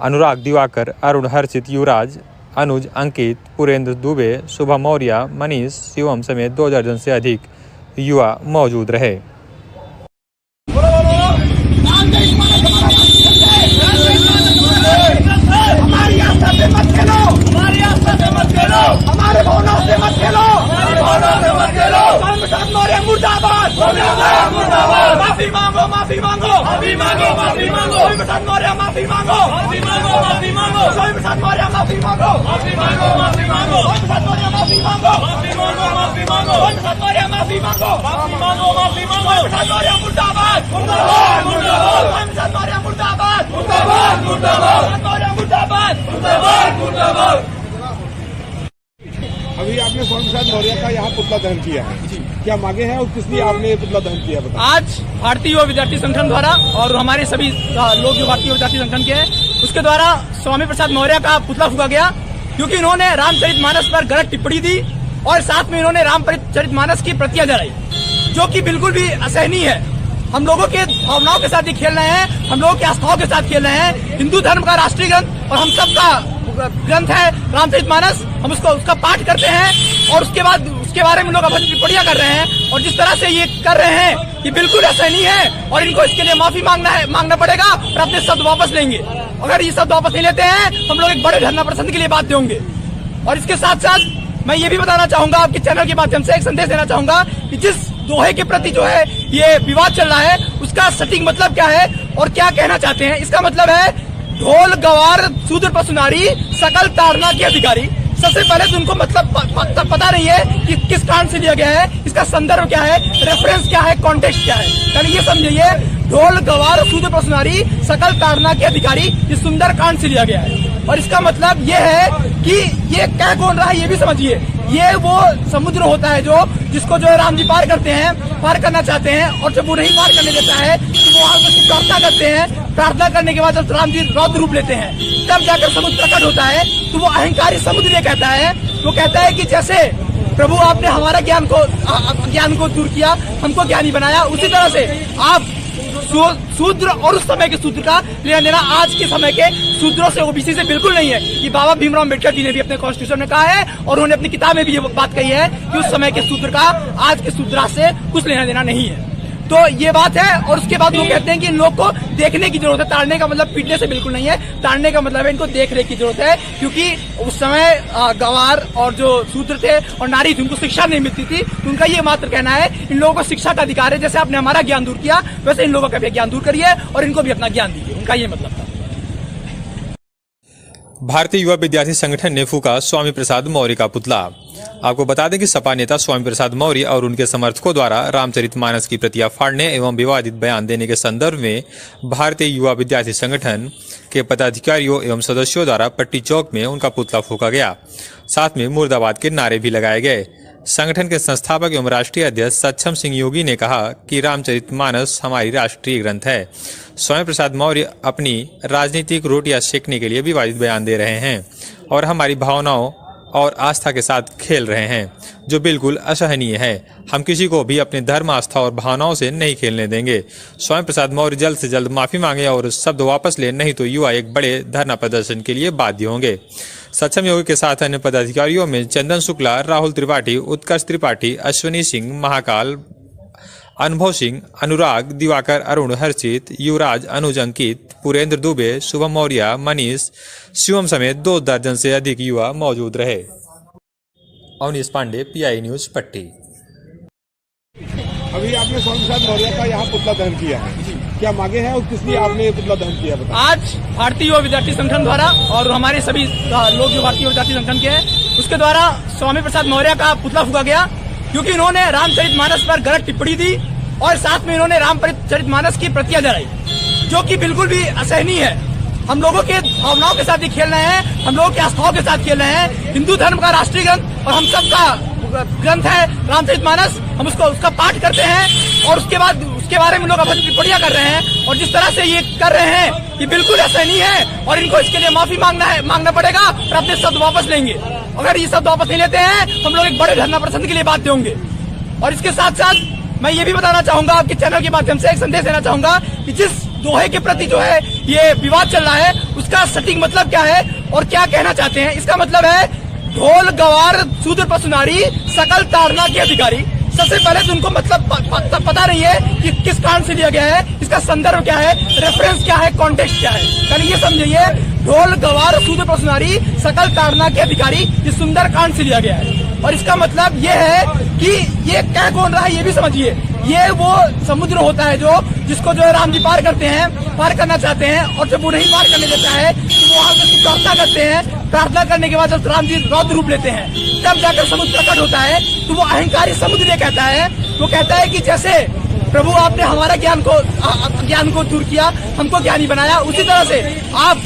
अनुराग दिवाकर, अरुण, हर्षित, युवराज, अनुज, अंकित, पुरेंद्र दुबे, शुभम मौर्य, मनीष, शिवम समेत 2 दर्जन से अधिक युवा मौजूद रहे। हमारी आस्था से मत खेलो, हमारी आस्था से मत खेलो, हमारे भावनाओं से मत खेलो, हमारी भावनाओं से मत खेलो। स्वामी प्रसाद मौर्य मुर्दाबाद, मुर्दाबाद, मुर्दाबाद। माफी मांगो, माफी मांगो, माफी मांगो, माफी मांगो। स्वामी प्रसाद मौर्य माफी मांगो, माफी मांगो, माफी मांगो। स्वामी प्रसाद मौर्य माफी मांगो, माफी मांगो, माफी मांगो। स्वामी प्रसाद मौर्य माफी मांगो, माफी मांगो, माफी मांगो। स्वामी प्रसाद मौर्य माफी मांगो, माफी मांगो, माफी मांगो। स्वामी प्रसाद मौर्य मुर्दाबाद, मुर्दाबाद, मुर्दाबाद। स्वामी प्रसाद मौर्य मुर्दाबाद, मुर्दाबाद, मुर्दाबाद। मुर्दाबाद, मुर्दाबाद, मुर्दाबाद। अभी आपने स्वामी प्रसाद मौर्य का यहाँ पुतला दहन किया है, क्या मांगे हैं और किस लिए आपने ये पुतला दहन किया बताइए। आज भारतीय युवा विद्यार्थी संगठन द्वारा और हमारे सभी लोग जो भारतीय विद्यार्थी संगठन के हैं उसके द्वारा स्वामी प्रसाद मौर्य का पुतला फूंका गया, क्योंकि इन्होंने रामचरितमानस पर गलत टिप्पणी दी और साथ में इन्होंने रामचरितमानस की प्रतियां जलाई, जो कि बिल्कुल भी असहनीय है। हम लोगों के भावनाओं के साथ ही खेल रहे हैं, हम लोगों की आस्थाओं के साथ खेल रहे हैं। हिंदू धर्म का राष्ट्रीय ग्रंथ और हम सबका ग्रंथ है रामचरितमानस, हम उसका पाठ करते हैं और उसके बाद उसके बारे में लोग अपनी टिप्पणियां कर रहे हैं। और जिस तरह से ये कर रहे हैं ये बिल्कुल असहनीय है और इनको इसके लिए माफी मांगना पड़ेगा और अपने शब्द वापस लेंगे। अगर ये शब्द वापस नहीं लेते हैं हम लोग एक बड़े धरना प्रदर्शन के लिए बाध्य होंगे। और इसके साथ साथ मैं ये भी बताना चाहूंगा आपके चैनल के माध्यम से, एक संदेश देना चाहूंगा कि जिस दोहे के प्रति जो है ये विवाद चल रहा है उसका सटीक मतलब क्या है और क्या कहना चाहते हैं। इसका मतलब है ढोल गवार शूद्र पशुनारी सकल ताड़ना के अधिकारी। सबसे पहले तो उनको मतलब पता नहीं है कि किस कांड से लिया गया है, इसका संदर्भ क्या है, रेफरेंस क्या है, कॉन्टेक्स्ट क्या है। पहले ये समझिए, ढोल गवार शूद्र पशुनारी सकल ताड़ना के अधिकारी, ये सुंदर कांड से लिया गया है। और इसका मतलब ये है कि ये कह कौन रहा है ये भी समझिए। ये वो समुद्र होता है जिसको जो है राम जी पार करते हैं, पार करना चाहते हैं, और जब वो नहीं पार करने देता है तो वो वहां पर प्रार्थना करते हैं। प्रार्थना करने के बाद जब राम जी रौद्र रूप लेते हैं तब जाकर समुद्र प्रकट होता है। तो वो अहंकारी समुद्र ये कहता है, वो कहता है कि जैसे प्रभु आपने हमारा ज्ञान को दूर किया, हमको ज्ञानी बनाया, उसी तरह से आप शूद्र और उस समय के शूद्र का लेना देना आज के समय के शूद्रों से, ओबीसी से बिल्कुल नहीं है। ये बाबा भीमराव अम्बेडकर जी ने भी अपने कॉन्स्टिट्यूशन में कहा है और उन्होंने अपनी किताब में भी ये बात कही है कि उस समय के शूद्र का आज के शूद्र से कुछ लेना देना नहीं है। तो ये बात है। और उसके बाद वो कहते हैं कि इन लोग को देखने की जरूरत है। ताड़ने का मतलब पीटने से बिल्कुल नहीं है, ताड़ने का मतलब है इनको देख रेख की जरूरत है, क्योंकि उस समय गवार और जो शूद्र थे और नारी थी उनको शिक्षा नहीं मिलती थी। तो उनका ये मात्र कहना है इन लोगों को शिक्षा का अधिकार है। जैसे आपने हमारा ज्ञान दूर किया वैसे इन लोगों का भी ज्ञान दूर करिए और इनको भी अपना ज्ञान दीजिए, उनका ये मतलब था। भारतीय युवा विद्यार्थी संगठन ने फूका स्वामी प्रसाद मौर्य का पुतला। आपको बता दें कि सपा नेता स्वामी प्रसाद मौर्य और उनके समर्थकों द्वारा रामचरितमानस की प्रतियां फाड़ने एवं विवादित बयान देने के संदर्भ में भारतीय युवा विद्यार्थी संगठन के पदाधिकारियों एवं सदस्यों द्वारा पट्टी चौक में उनका पुतला फूका गया। साथ में मुर्दाबाद के नारे भी लगाए गए। संगठन के संस्थापक एवं राष्ट्रीय अध्यक्ष सक्षम सिंह योगी ने कहा कि रामचरितमानस हमारी राष्ट्रीय ग्रंथ है। स्वामी प्रसाद मौर्य अपनी राजनीतिक रोटियां सेकने के लिए विवादित बयान दे रहे हैं और हमारी भावनाओं और आस्था के साथ खेल रहे हैं, जो बिल्कुल असहनीय है। हम किसी को भी अपने धर्म, आस्था और भावनाओं से नहीं खेलने देंगे। स्वामी प्रसाद मौर्य जल्द से जल्द माफी मांगे और शब्द वापस ले, नहीं तो युवा एक बड़े धरना प्रदर्शन के लिए बाध्य होंगे। सक्षम योगी के साथ अन्य पदाधिकारियों में चंदन शुक्ला, राहुल त्रिपाठी, उत्कर्ष त्रिपाठी, अश्विनी सिंह, महाकाल, अनुभव सिंह, अनुराग, दिवाकर, अरुण, हर्षित, युवराज, अनुज, अंकित, पुरेंद्र दुबे, शुभम मौर्य, मनीष, शिवम समेत 2 दर्जन से अधिक युवा मौजूद रहे। अवनीश पांडे, PI न्यूज, पट्टी। अभी आपने स्वामी प्रसाद मौर्य का यहाँ पुतला दहन किया है, क्या मांगे हैं और किस लिए आपने ये पुतला दहन किया? आज भारतीय युवा विद्यार्थी संगठन द्वारा और हमारे सभी लोग जो भारतीय विद्यार्थी संगठन के हैं उसके द्वारा स्वामी प्रसाद मौर्य का पुतला फूका गया, क्योंकि इन्होंने रामचरितमानस पर गलत टिप्पणी दी और साथ में इन्होंने रामचरितमानस की प्रतियां जलाई, जो कि बिल्कुल भी असहनीय है। हम लोगों के भावनाओं के साथ ही खेल रहे हैं, हम लोगों की आस्थाओं के साथ खेल रहे हैं। हिंदू धर्म का राष्ट्रीय ग्रंथ और हम सबका ग्रंथ है रामचरितमानस, हम उसका पाठ करते हैं और उसके बाद उसके बारे में लोग अपनी टिप्पणियां कर रहे हैं। और जिस तरह से ये कर रहे हैं ये बिल्कुल असहनीय है और इनको इसके लिए माफी मांगना पड़ेगा और अपने शब्द वापस लेंगे। अगर ये शब्द वापस नहीं लेते हैं हम लोग एक बड़े धरना प्रदर्शन के लिए बाध्य होंगे। और इसके साथ साथ मैं ये भी बताना चाहूंगा आपके चैनल के माध्यम से, एक संदेश देना चाहूंगा कि जिस दोहे के प्रति जो है ये विवाद चल रहा है उसका सटीक मतलब क्या है और क्या कहना चाहते हैं। इसका मतलब है ढोल गवार शूद्र पशुनारी सकल ताड़ना के अधिकारी। सबसे पहले तो उनको मतलब पता नहीं है कि किस कांड से लिया गया है, इसका संदर्भ क्या है, रेफरेंस क्या है, कॉन्टेक्स्ट क्या है। पहले ये समझिए, ढोल गवार शूद्र पशुनारी सकल ताड़ना के अधिकारी, ये सुंदर कांड से लिया गया है। और इसका मतलब ये है कि ये कह कौन रहा है ये भी समझिए। ये वो समुद्र होता है जिसको जो है राम जी पार करते हैं, पार करना चाहते हैं, और जब वो नहीं पार करने देता है तो वहां पर प्रार्थना करते हैं। प्रार्थना करने के बाद जब राम जी रौद्र रूप लेते हैं तब जाकर समुद्र प्रकट होता है। तो वो अहंकारी समुद्र ये कहता है, वो कहता है कि जैसे प्रभु आपने हमारा ज्ञान को दूर किया, हमको ज्ञानी बनाया, उसी तरह से आप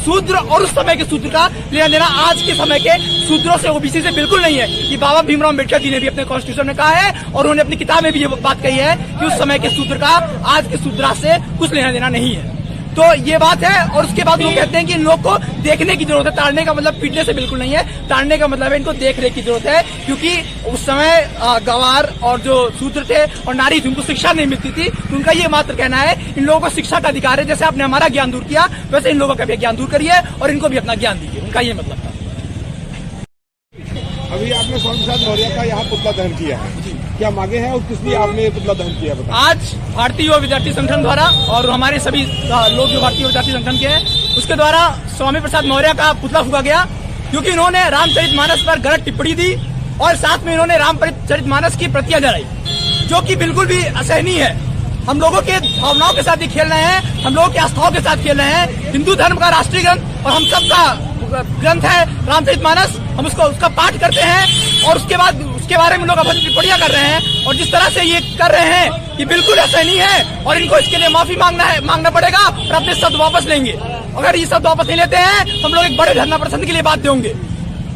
शूद्र और उस समय के शूद्र का लेना देना आज के समय के शूद्रों से, ओबीसी से बिल्कुल नहीं है। ये बाबा भीमराव अम्बेडकर जी ने भी अपने कॉन्स्टिट्यूशन में कहा है और उन्होंने अपनी किताब में भी ये बात कही है कि उस समय के शूद्र का आज के शूद्र से कुछ लेना देना नहीं है। तो ये बात है। और उसके बाद वो कहते हैं कि इन लोग को देखने की जरूरत है। ताड़ने का मतलब पीटने से बिल्कुल नहीं है, ताड़ने का मतलब है इनको देख रेख की जरूरत है, क्योंकि उस समय गवार और जो शूद्र थे और नारी थी उनको शिक्षा नहीं मिलती थी। तो उनका ये मात्र कहना है इन लोगों को शिक्षा का अधिकार है। जैसे आपने हमारा ज्ञान दूर किया वैसे इन लोगों का भी ज्ञान दूर करिए और इनको भी अपना ज्ञान दीजिए, उनका ये मतलब था। अभी आपने स्वामी प्रसाद मौर्य का यहाँ पुतला दहन किया है, क्या मांगे हैं और किस लिए आपने पुतला दहन किया? आज भारतीय युवा विद्यार्थी संगठन द्वारा और हमारे सभी लोग जो भारतीय विद्यार्थी संगठन के हैं उसके द्वारा स्वामी प्रसाद मौर्य का पुतला फूका गया, क्योंकि इन्होंने रामचरितमानस पर गलत टिप्पणी दी और साथ में इन्होंने रामचरितमानस की प्रतियां जलाई, जो कि बिल्कुल भी असहनीय है। हम लोगों के भावनाओं के साथ ही खेल रहे हैं, हम लोगों की आस्थाओं के साथ खेल रहे हैं। हिंदू धर्म का राष्ट्रीय ग्रंथ और हम सबका ग्रंथ है रामचरितमानस, हम उसका पाठ करते हैं और उसके बाद उसके बारे में लोग अभद्र टिप्पणियां कर रहे हैं और जिस तरह से ये कर रहे हैं ये बिल्कुल असहनीय है और इनको इसके लिए माफी मांगना पड़ेगा और अपने शब्द वापस लेंगे। अगर ये शब्द वापस नहीं लेते हैं हम लोग एक बड़े धरना प्रदर्शन के लिए बाध्य होंगे।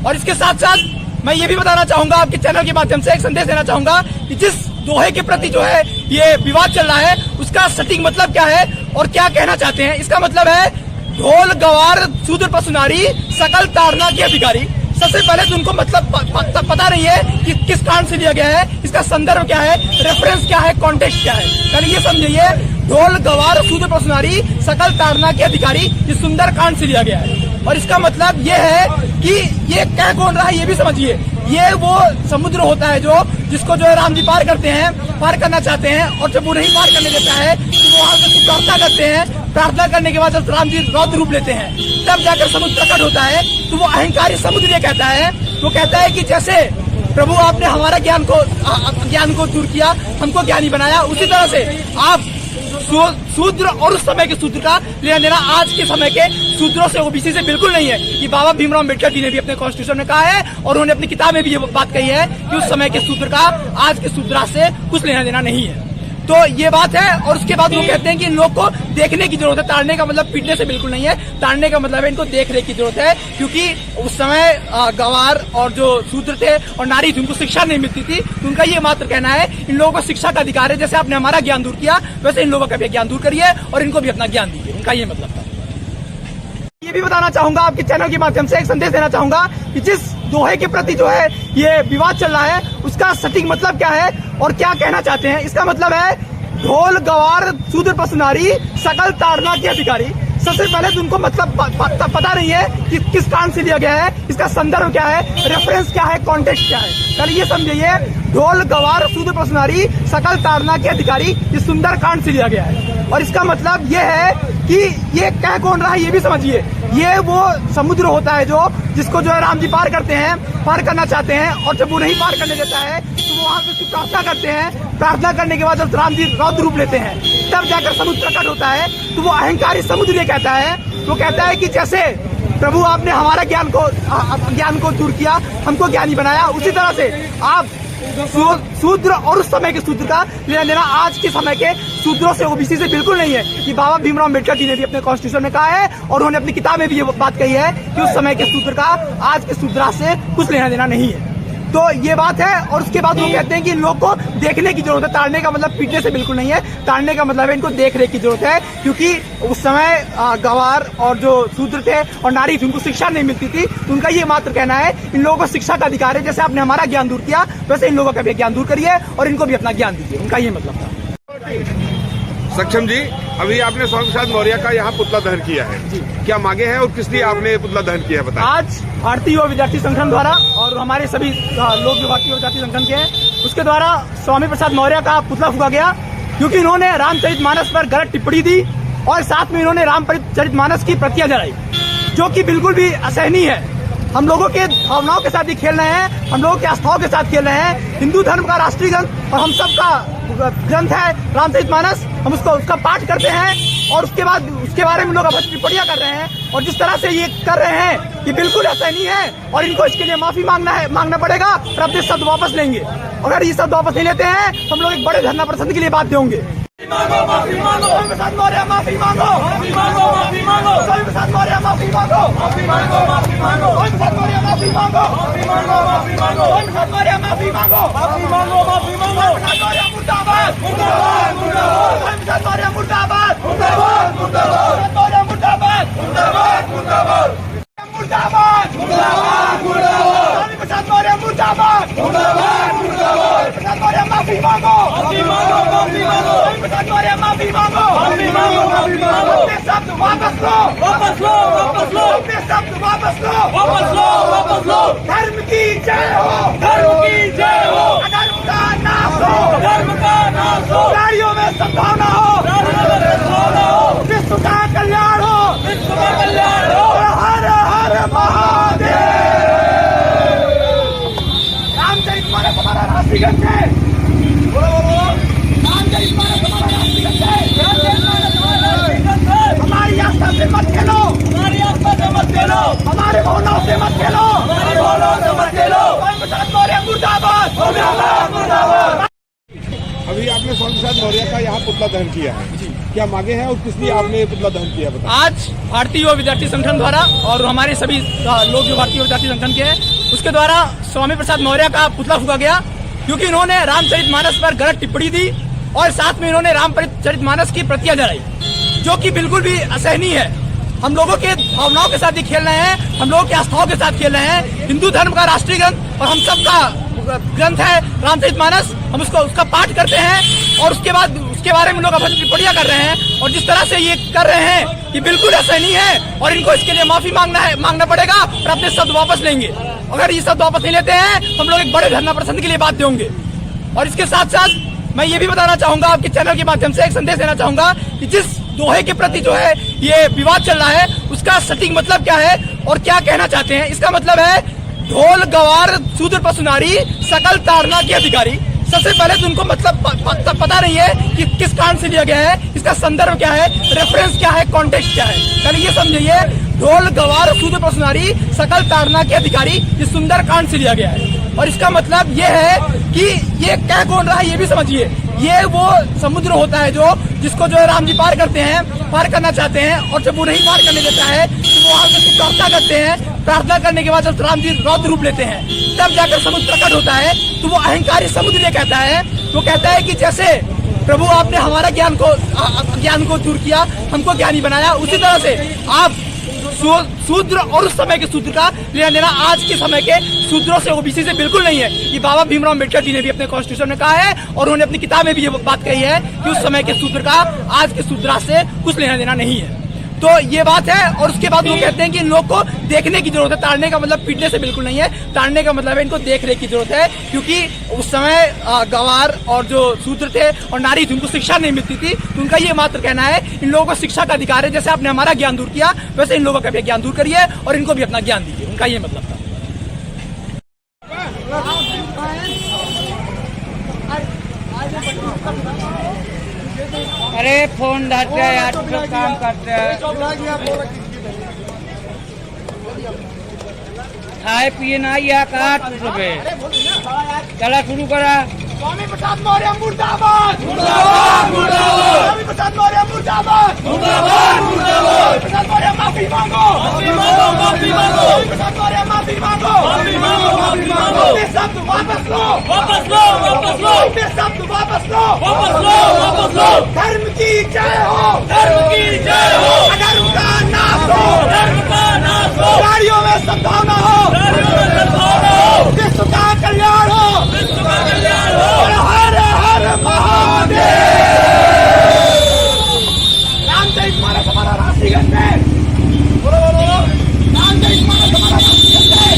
और इसके साथ साथ मैं ये भी बताना चाहूंगा, आपके चैनल के माध्यम से एक संदेश देना चाहूंगा कि जिस दोहे के प्रति जो है ये विवाद चल रहा है उसका सटीक मतलब क्या है और क्या कहना चाहते हैं। इसका मतलब है ढोल गवार शूद्र पशु नारी सकल ताड़ना के अधिकारी। सबसे पहले तो उनको मतलब पता नहीं है कि किस कांड से लिया गया है, इसका संदर्भ क्या है, रेफरेंस क्या है, कॉन्टेक्स्ट क्या है। पहले ये समझिए, ढोल गवार शूद्र पशु नारी सकल ताड़ना के अधिकारी, ये सुंदर कांड से लिया गया है। और इसका मतलब ये है कि ये कह कौन रहा है ये भी समझिए। ये वो समुद्र होता है जिसको जो है राम जी पार करते हैं, पार करना चाहते हैं और जब वो नहीं पार करने देता है तो वो वहां से प्रार्थना करते हैं। प्रार्थना करने के बाद जब राम जी रौद्र रूप लेते हैं तब जाकर समुद्र प्रकट होता है। तो वो अहंकारी समुद्र ये कहता है, वो कहता है कि जैसे प्रभु आपने हमारा ज्ञान को दूर किया, हमको ज्ञानी बनाया, उसी तरह से आप शूद्र और उस समय के शूद्र का लेना देना आज के समय के शूद्रों से ओबीसी से बिल्कुल नहीं है। ये बाबा भीमराव अम्बेडकर जी ने भी अपने कॉन्स्टिट्यूशन में कहा है और उन्होंने अपनी किताब में भी ये बात कही है कि उस समय के शूद्र का आज के शूद्रा से कुछ लेना देना नहीं है। तो ये बात है। और उसके बाद वो कहते हैं कि इन लोग को देखने की जरूरत है। ताड़ने का मतलब पीटने से बिल्कुल नहीं है, ताड़ने का मतलब है इनको देख रेख की जरूरत है, क्योंकि उस समय गवार और जो शूद्र थे और नारी थी उनको शिक्षा नहीं मिलती थी। तो उनका ये मात्र कहना है इन लोगों को शिक्षा का अधिकार है। जैसे आपने हमारा ज्ञान दूर किया वैसे इन लोगों का भी ज्ञान दूर करिए और इनको भी अपना ज्ञान दीजिए। उनका ये मतलब था। ये भी बताना चाहूंगा, आपके चैनल के माध्यम से एक संदेश देना चाहूंगा कि जिस दोहे के प्रति जो है ये विवाद चल रहा है उसका सटीक मतलब क्या है और क्या कहना चाहते हैं। इसका मतलब है ढोल गवार शूद्र पशु नारी सकल ताड़ना के अधिकारी। सबसे पहले तो उनको मतलब पता नहीं है कि किस कांड से लिया गया है, इसका संदर्भ क्या है, रेफरेंस क्या है, कॉन्टेक्स्ट क्या है। पहले ये समझिए, ढोल गवार शूद्र पशु नारी सकल ताड़ना के अधिकारी, ये सुंदर कांड से लिया गया है। और इसका मतलब ये है कि ये कह कौन रहा है ये भी समझिए। ये वो समुद्र होता है जिसको जो है राम जी पार करते हैं, पार करना चाहते हैं और जब वो नहीं पार करने देता है तो वो वहां से प्रार्थना करते हैं। प्रार्थना करने के बाद जब राम जी रौद्र रूप लेते हैं तब जाकर समुद्र प्रकट होता है। तो वो अहंकारी समुद्र ये कहता है, वो कहता है कि जैसे प्रभु आपने हमारा ज्ञान को दूर किया, हमको ज्ञानी बनाया, उसी तरह से आप शूद्र और उस समय के शूद्र का लेना देना आज के समय के शूद्रों से ओबीसी से बिल्कुल नहीं है। ये बाबा भीमराव अम्बेडकर जी ने भी अपने कॉन्स्टिट्यूशन में कहा है और उन्होंने अपनी किताब में भी ये बात कही है कि उस समय के शूद्र का आज के शूद्रा से कुछ लेना देना नहीं है। तो ये बात है। और उसके बाद वो कहते हैं कि इन लोग को देखने की जरूरत है। ताड़ने का मतलब पीटने से बिल्कुल नहीं है, ताड़ने का मतलब है इनको देख रेख की जरूरत है, क्योंकि उस समय गवार और जो शूद्र थे और नारी थी उनको शिक्षा नहीं मिलती थी। तो उनका ये मात्र कहना है इन लोगों को शिक्षा का अधिकार है। जैसे आपने हमारा ज्ञान दूर किया वैसे इन लोगों का भी ज्ञान दूर करिए और इनको भी अपना ज्ञान दीजिए। उनका ये मतलब था। सक्षम जी, अभी आपने स्वामी प्रसाद मौर्य का यहाँ पुतला दहन किया है जी, क्या मांगे हैं और किस लिए आपने पुतला दहन किया है बताएं। आज भारतीय युवा विद्यार्थी संगठन द्वारा और हमारे सभी लोग जो भारतीय विद्यार्थी संगठन के हैं उसके द्वारा स्वामी प्रसाद मौर्य का पुतला फूका गया, क्योंकि इन्होंने रामचरितमानस पर गलत टिप्पणी दी और साथ में इन्होंने रामचरितमानस की प्रतियां जलाई, जो कि बिल्कुल भी असहनीय है। हम लोगों के भावनाओं के साथ ही खेल रहे हैं, हम लोगों की आस्थाओं के साथ खेल रहे हैं। हिंदू धर्म का राष्ट्रीय ग्रंथ और हम सबका ग्रंथ है रामचरितमानस, हम उसका पाठ करते हैं और उसके बाद उसके बारे में लोग अभद्र टिप्पणियां कर रहे हैं और जिस तरह से ये कर रहे हैं ये बिल्कुल असहनीय है और इनको इसके लिए माफी मांगना पड़ेगा और अपने शब्द वापस लेंगे। अगर ये शब्द वापस नहीं लेते हैं हम लोग एक बड़े धरना प्रदर्शन के लिए बाध्य होंगे। माफी मांगो, स्वामी प्रसाद मौर्य माफी मांगो, माफी मांगो, माफी मांगो, स्वामी प्रसाद मौर्य माफी मांगो, माफी मांगो, माफी मांगो, स्वामी प्रसाद मौर्य माफी मांगो, माफी मांगो, माफी मांगो, स्वामी प्रसाद मौर्य माफी मांगो, माफी मांगो, माफी मांगो, स्वामी प्रसाद मौर्य मुर्दाबाद, मुर्दाबाद, मुर्दाबाद, स्वामी प्रसाद मौर्य मुर्दाबाद, मुर्दाबाद, मुर्दाबाद, मौर्य मुर्दाबाद, मुर्दाबाद, मुर्दाबाद, मुर्दाबाद, मुर्दाबाद, मुर्दाबाद, स्वामी प्रसाद मौर्य मुर्दाबाद, मुर्दाबाद, मुर्दाबाद, प्रसाद मौर्य माफी मांगो, माफी मांगो, माफी मांगो, स्वामी प्रसाद मौर्य माफी मांगो, माफी मांगो, माफी मांगो, अपने शब्द वापस लो, वापस लो, वापस लो, अपने शब्द वापस लो, वापस लो, वापस लो। धर्म की जय हो, धर्म की जय हो, अधर्म का नाश हो, धर्म का नाश हो, नारियों में सद्भावना हो, नारियों में सद्भावना हो, विश्व का कल्याण हो, विश्व का कल्याण हो। हर हर महादेव। अभी आपने स्वामी प्रसाद मौर्य का यहाँ पुतला दहन किया है, क्या मांगे हैं और किस लिए आपने ये पुतला दहन किया बताइए। आज भारतीय युवा विद्यार्थी संगठन द्वारा और हमारे सभी लोग जो भारतीय विद्यार्थी संगठन के हैं उसके द्वारा स्वामी प्रसाद मौर्य का पुतला फूका गया, क्योंकि इन्होंने रामचरितमानस पर गलत टिप्पणी दी और साथ में इन्होंने रामचरितमानस की प्रतियां जलाई, जो कि बिल्कुल भी असहनीय है। हम लोगों के भावनाओं के साथ ही खेल रहे हैं, हम लोगों की आस्थाओं के साथ खेल रहे हैं। हिंदू धर्म का राष्ट्रीय ग्रंथ और हम सबका ग्रंथ है रामचरितमानस, हम उसका पाठ करते हैं और उसके बाद उसके बारे में लोग अपनी टिप्पणियां कर रहे हैं। और जिस तरह से ये कर रहे हैं ये बिल्कुल असहनीय है और इनको इसके लिए माफी मांगना पड़ेगा और अपने शब्द वापस लेंगे। अगर ये शब्द वापस नहीं लेते हैं हम लोग एक बड़े धरना प्रदर्शन के लिए बाध्य होंगे। और इसके साथ साथ मैं ये भी बताना चाहूंगा, आपके चैनल के माध्यम से एक संदेश देना चाहूंगा कि जिस दोहे के प्रति जो है ये विवाद चल रहा है उसका सटीक मतलब क्या है और क्या कहना चाहते हैं। इसका मतलब है ढोल गवार शूद्र पशु नारी सकल ताड़ना के अधिकारी। सबसे पहले तो उनको मतलब पता नहीं है कि किस कांड से लिया गया है, इसका संदर्भ क्या है, रेफरेंस क्या है, कॉन्टेक्स्ट क्या है। पहले ये समझिए, ढोल गवार शूद्र पशु नारी सकल ताड़ना के अधिकारी ये सुंदर कांड से लिया गया है। और इसका मतलब ये है कि ये कह कौन रहा है ये भी समझिए। ये वो समुद्र होता है जो जिसको जो है राम जी पार करते हैं, पार करना चाहते हैं और जब वो नहीं पार करने देता है तो वो वहां से प्रार्थना करते हैं। प्रार्थना करने के बाद जब राम जी रौद्र रूप लेते हैं तब जाकर समुद्र प्रकट होता है। तो वो अहंकारी समुद्र ये कहता है, वो कहता है कि जैसे प्रभु आपने हमारा ज्ञान को दूर किया, हमको ज्ञानी बनाया, उसी तरह से आप शूद्र और उस समय के शूद्र का लेना देना आज के समय के शूद्रों से ओबीसी से बिल्कुल नहीं है। ये बाबा भीमराव अम्बेडकर जी ने भी अपने कॉन्स्टिट्यूशन में कहा है और उन्होंने अपनी किताब में भी ये बात कही है कि उस समय के शूद्र का आज के शूद्रा से कुछ लेना देना नहीं है। तो ये बात है। और उसके बाद वो कहते हैं कि इन लोग को देखने की जरूरत है। ताड़ने का मतलब पीटने से बिल्कुल नहीं है, ताड़ने का मतलब है इनको देखने की जरूरत है, क्योंकि उस समय गवार और जो शूद्र थे और नारी थी उनको शिक्षा नहीं मिलती थी। तो उनका ये मात्र कहना है इन लोगों को शिक्षा का अधिकार है। जैसे आपने हमारा ज्ञान दूर किया वैसे इन लोगों का भी ज्ञान दूर करिए और इनको भी अपना ज्ञान दीजिए। उनका ये मतलब था। अरे फोन धरते हैं यार, सब काम करते हैं। खाए पिए ना या काट सुबह चला शुरू करा। स्वामी प्रसाद मौर्य मुर्दाबाद मुर्दाबाद मुर्दाबाद। स्वामी प्रसाद मौर्य मुर्दाबाद मुर्दाबाद मुर्दाबाद। प्रसाद मौर्य माफी मांगो माफी मांगो माफी मांगो। प्रसाद मौर्य माफी मांगो माफी मांगो माफी मांगो। ये शब्द वापस लो वापस लो वापस लो। ये शब्द वापस लो वापस लो वापस लो। धर्म की जय हो धर्म की जय हो। अधर्म का नाश हो धर्म का नाश हो। गाड़ियों में सद्भावना हो गाड़ियों में सद्भावना हो। विश्व का कल्याण हो विश्व का कल्याण हो। हर हर महादेव। रामचरितमानस हमारा राष्ट्रीय ग्रंथ है। बोलो बोलो। रामचरितमानस हमारा राष्ट्रीय ग्रंथ है।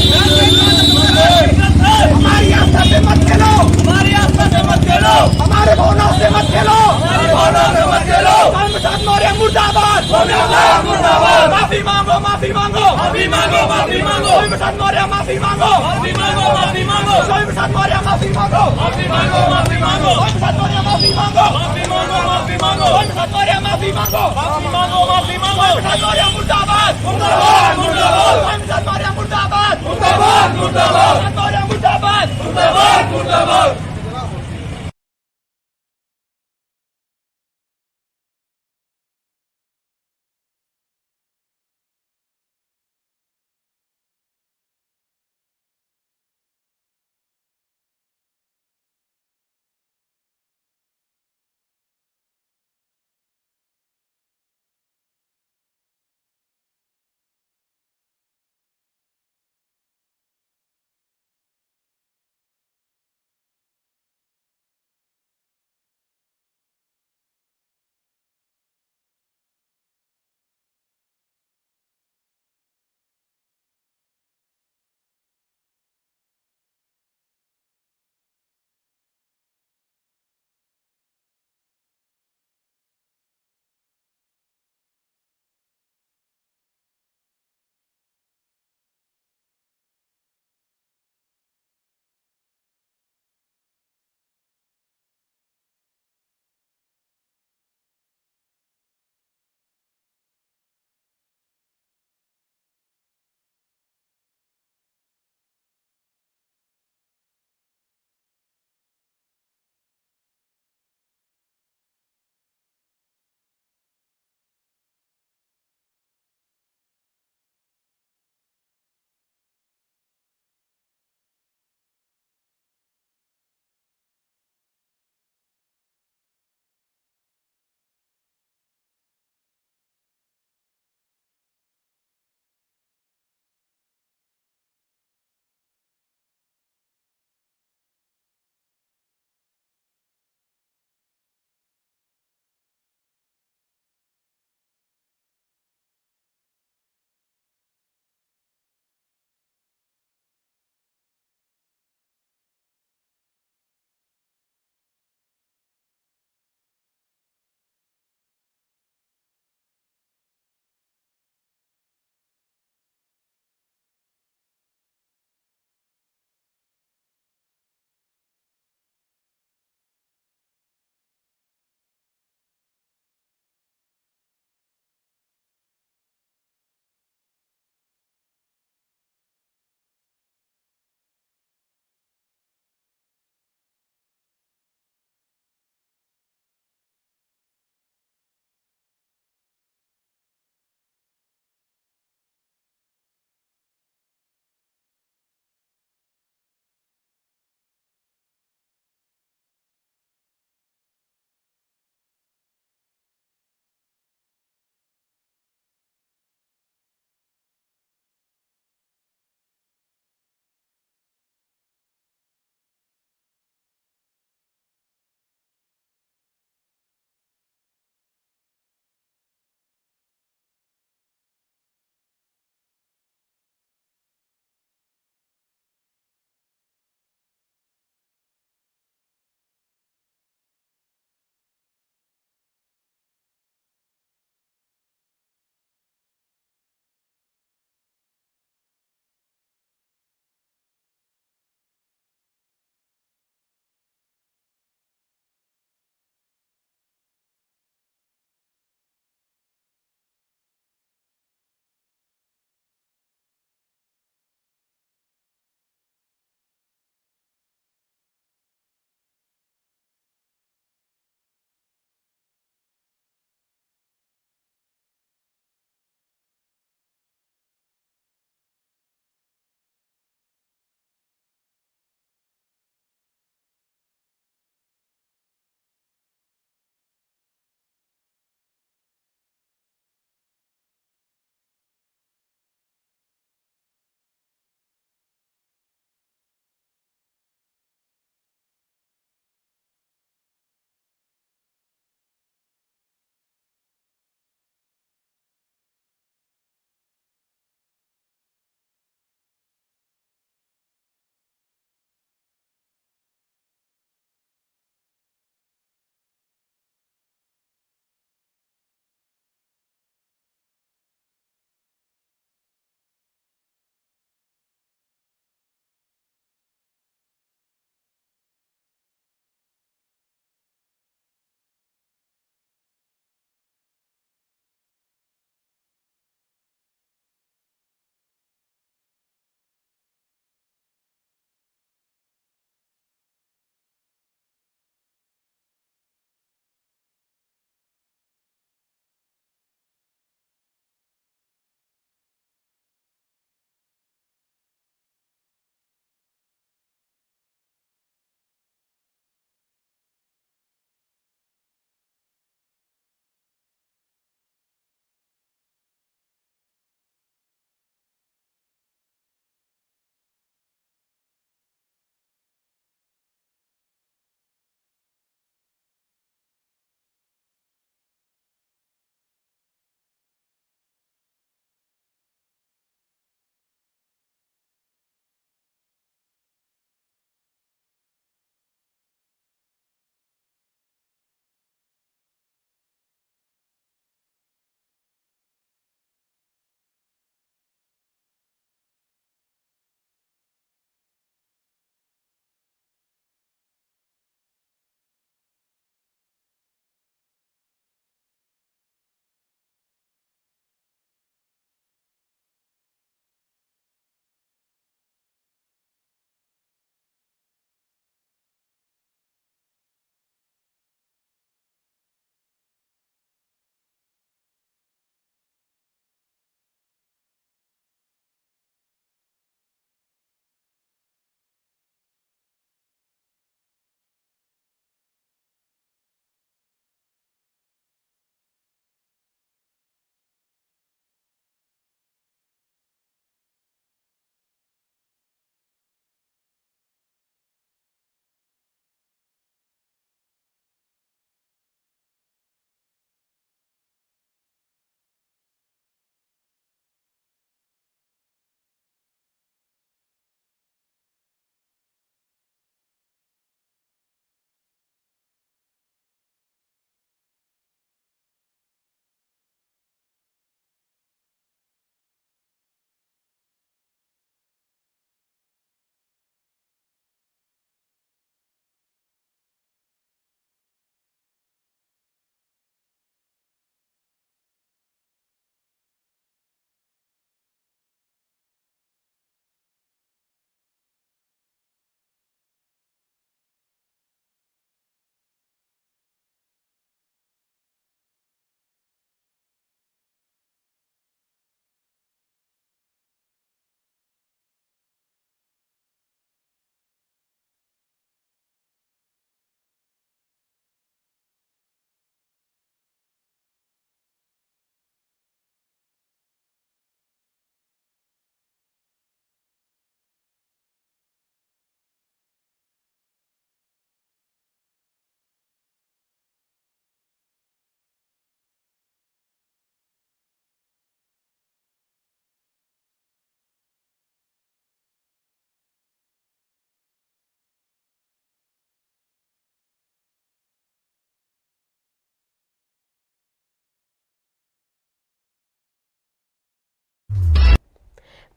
हमारी आस्था से मत खेलो हमारी आस्था से मत खेलो। हमारे भावनाओं से मत खेलो हमारी भावनाओं से मत खेलो। स्वामी प्रसाद मौर्य मुर्दाबाद मुर्दाबाद मुर्दाबाद। माफी मांगो माफी मांगो माफी मांगो माफी मांगो। स्वामी प्रसाद मौर्य माफी मांगो माफी मांगो माफी मांगो। स्वामी प्रसाद मौर्य माफी मांगो माफी मांगो माफी मांगो। स्वामी प्रसाद मौर्य माफी मांगो माफी मांगो माफी मांगो। स्वामी प्रसाद मौर्य माफी मांगो माफी मांगो माफी मांगो। स्वामी प्रसाद मौर्य मुर्दाबाद मुर्दाबाद मुर्दाबाद। स्वामी प्रसाद मौर्य मुर्दाबाद मुर्दाबाद मुर्दाबाद। मौर्य मुर्दाबाद मुर्दाबाद मुर्दाबाद।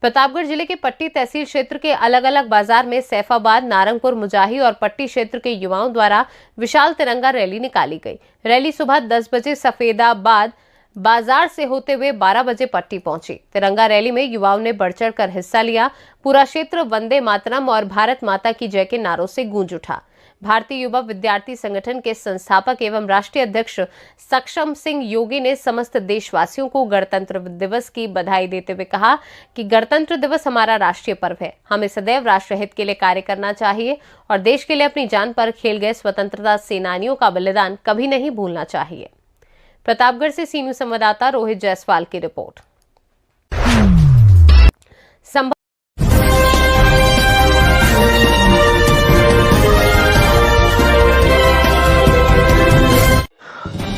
प्रतापगढ़ जिले के पट्टी तहसील क्षेत्र के अलग अलग बाजार में सैफाबाद, नारंगपुर, मुजाही और पट्टी क्षेत्र के युवाओं द्वारा विशाल तिरंगा रैली निकाली गई। रैली सुबह 10 बजे सफेदाबाद बाजार से होते हुए 12 बजे पट्टी पहुंची। तिरंगा रैली में युवाओं ने बढ़ चढ़कर हिस्सा लिया। पूरा क्षेत्र वंदे मातरम और भारत माता की जय के नारों से गूंज उठा। भारतीय युवा विद्यार्थी संगठन के संस्थापक एवं राष्ट्रीय अध्यक्ष सक्षम सिंह योगी ने समस्त देशवासियों को गणतंत्र दिवस की बधाई देते हुए कहा कि गणतंत्र दिवस हमारा राष्ट्रीय पर्व है। हमें सदैव राष्ट्र हित के लिए कार्य करना चाहिए और देश के लिए अपनी जान पर खेल गए स्वतंत्रता सेनानियों का बलिदान कभी नहीं भूलना चाहिए। प्रतापगढ़ से सी न्यूज़ संवाददाता रोहित जायसवाल की रिपोर्ट।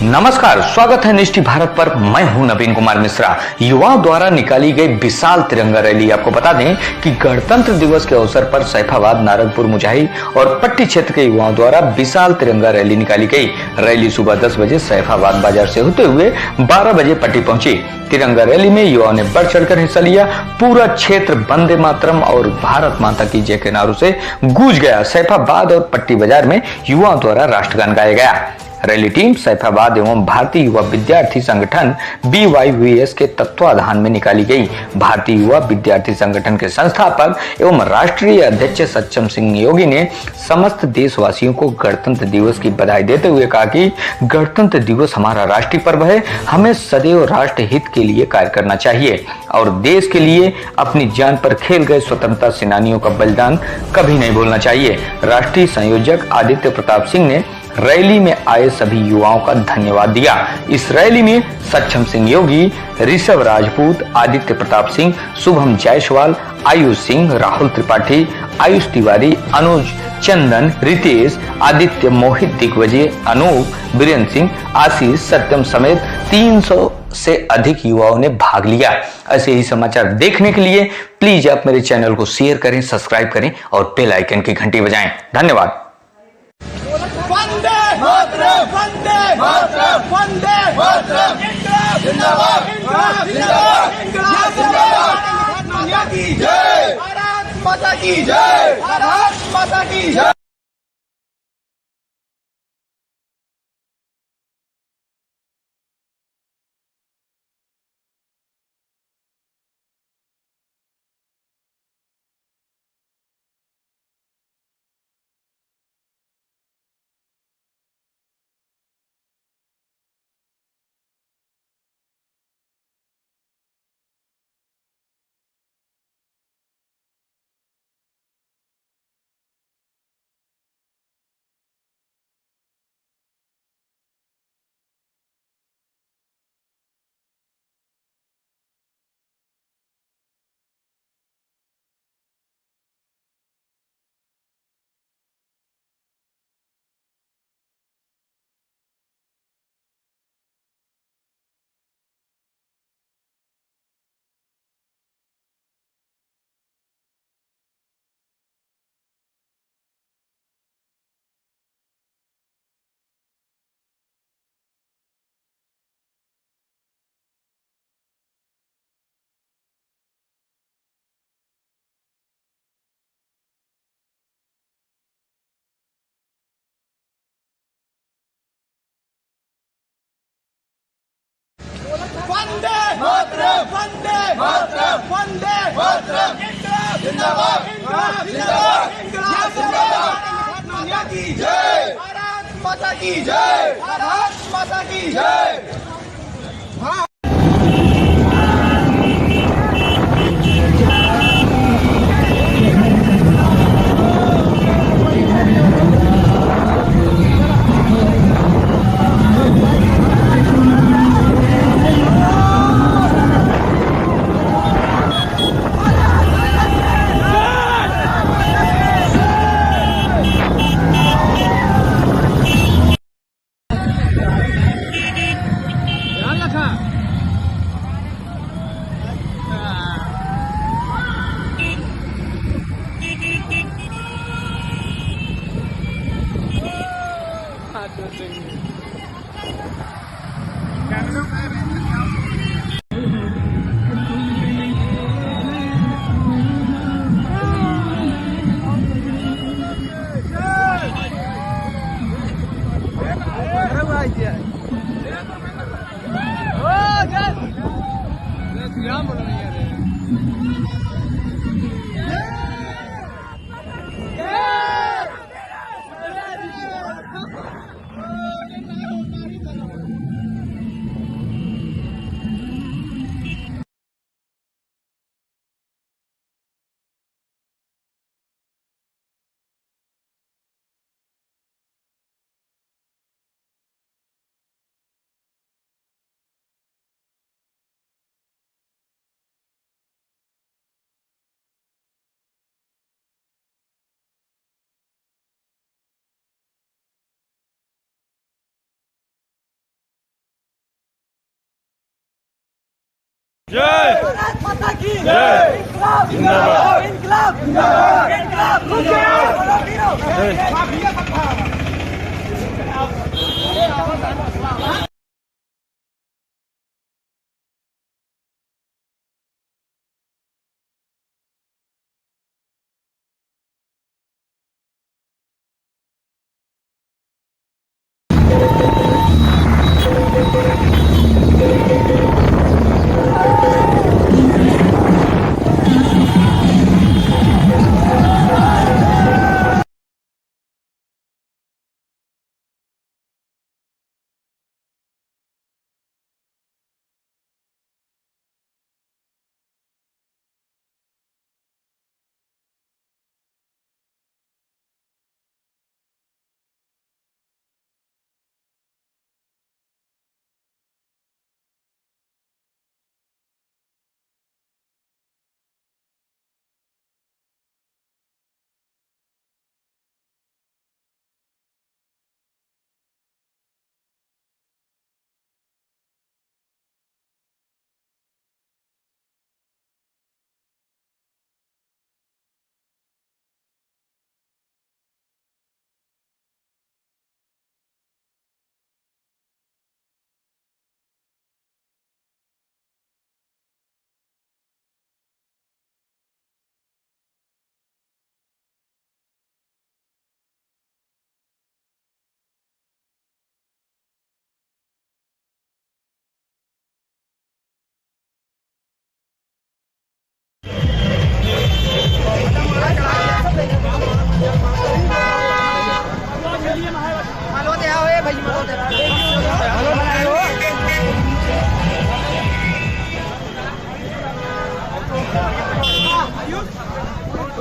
नमस्कार, स्वागत है निष्ठी भारत पर। मैं हूं नवीन कुमार मिश्रा। युवाओं द्वारा निकाली गई विशाल तिरंगा रैली। आपको बता दें कि गणतंत्र दिवस के अवसर पर सैफाबाद, नारंगपुर, मुजाही और पट्टी क्षेत्र के युवाओं द्वारा विशाल तिरंगा रैली निकाली गई। रैली सुबह 10 बजे सैफाबाद बाजार से होते हुए 12 बजे पट्टी पहुंची। तिरंगा रैली में युवाओं ने बढ़ चढ़कर हिस्सा लिया। पूरा क्षेत्र वंदे मातरम और भारत माता की जय के नारों से गूंज गया। सैफाबाद और पट्टी बाजार में युवाओं द्वारा राष्ट्रगान गाया गया। रैली टीम सैफाबाद एवं भारतीय युवा विद्यार्थी संगठन BYVS के तत्वाधान में निकाली गई। भारतीय युवा विद्यार्थी संगठन के संस्थापक एवं राष्ट्रीय अध्यक्ष सक्षम सिंह योगी ने समस्त देशवासियों को गणतंत्र दिवस की बधाई देते हुए कहा कि गणतंत्र दिवस हमारा राष्ट्रीय पर्व है। हमें सदैव राष्ट्र हित के लिए कार्य करना चाहिए और देश के लिए अपनी जान पर खेल गए स्वतंत्रता सेनानियों का बलिदान कभी नहीं भूलना चाहिए। राष्ट्रीय संयोजक आदित्य प्रताप सिंह ने रैली में आए सभी युवाओं का धन्यवाद दिया। इस रैली में सक्षम सिंह योगी, ऋषभ राजपूत, आदित्य प्रताप सिंह, शुभम जायसवाल, आयुष सिंह, राहुल त्रिपाठी, आयुष तिवारी, अनुज चंदन, रितेश, आदित्य, मोहित दिग्विजय, अनूप, बीरेंद्र सिंह, आशीष, सत्यम समेत 300 से अधिक युवाओं ने भाग लिया। ऐसे ही समाचार देखने के लिए प्लीज आप मेरे चैनल को शेयर करें, सब्सक्राइब करें और बेल आइकन की घंटी बजाएं। धन्यवाद। वंदे मातरम, वंदे मातरम, वंदे मातरम, इंकलाब जिंदाबाद, इंकलाब जिंदाबाद, इंकलाब जिंदाबाद, भारत माता की जय, भारत माता की जय, भारत माता की जय। वंदे मातरम, वंदे मातरम, वंदे मातरम, इंकलाब जिंदाबाद, इंकलाब जिंदाबाद, इंकलाब जिंदाबाद, भारत माता की जय, भारत माता की जय, भारत माता की जय। जय भारत माता की जय। इंकलाब जिंदाबाद, इंकलाब जिंदाबाद, इंकलाब जिंदाबाद।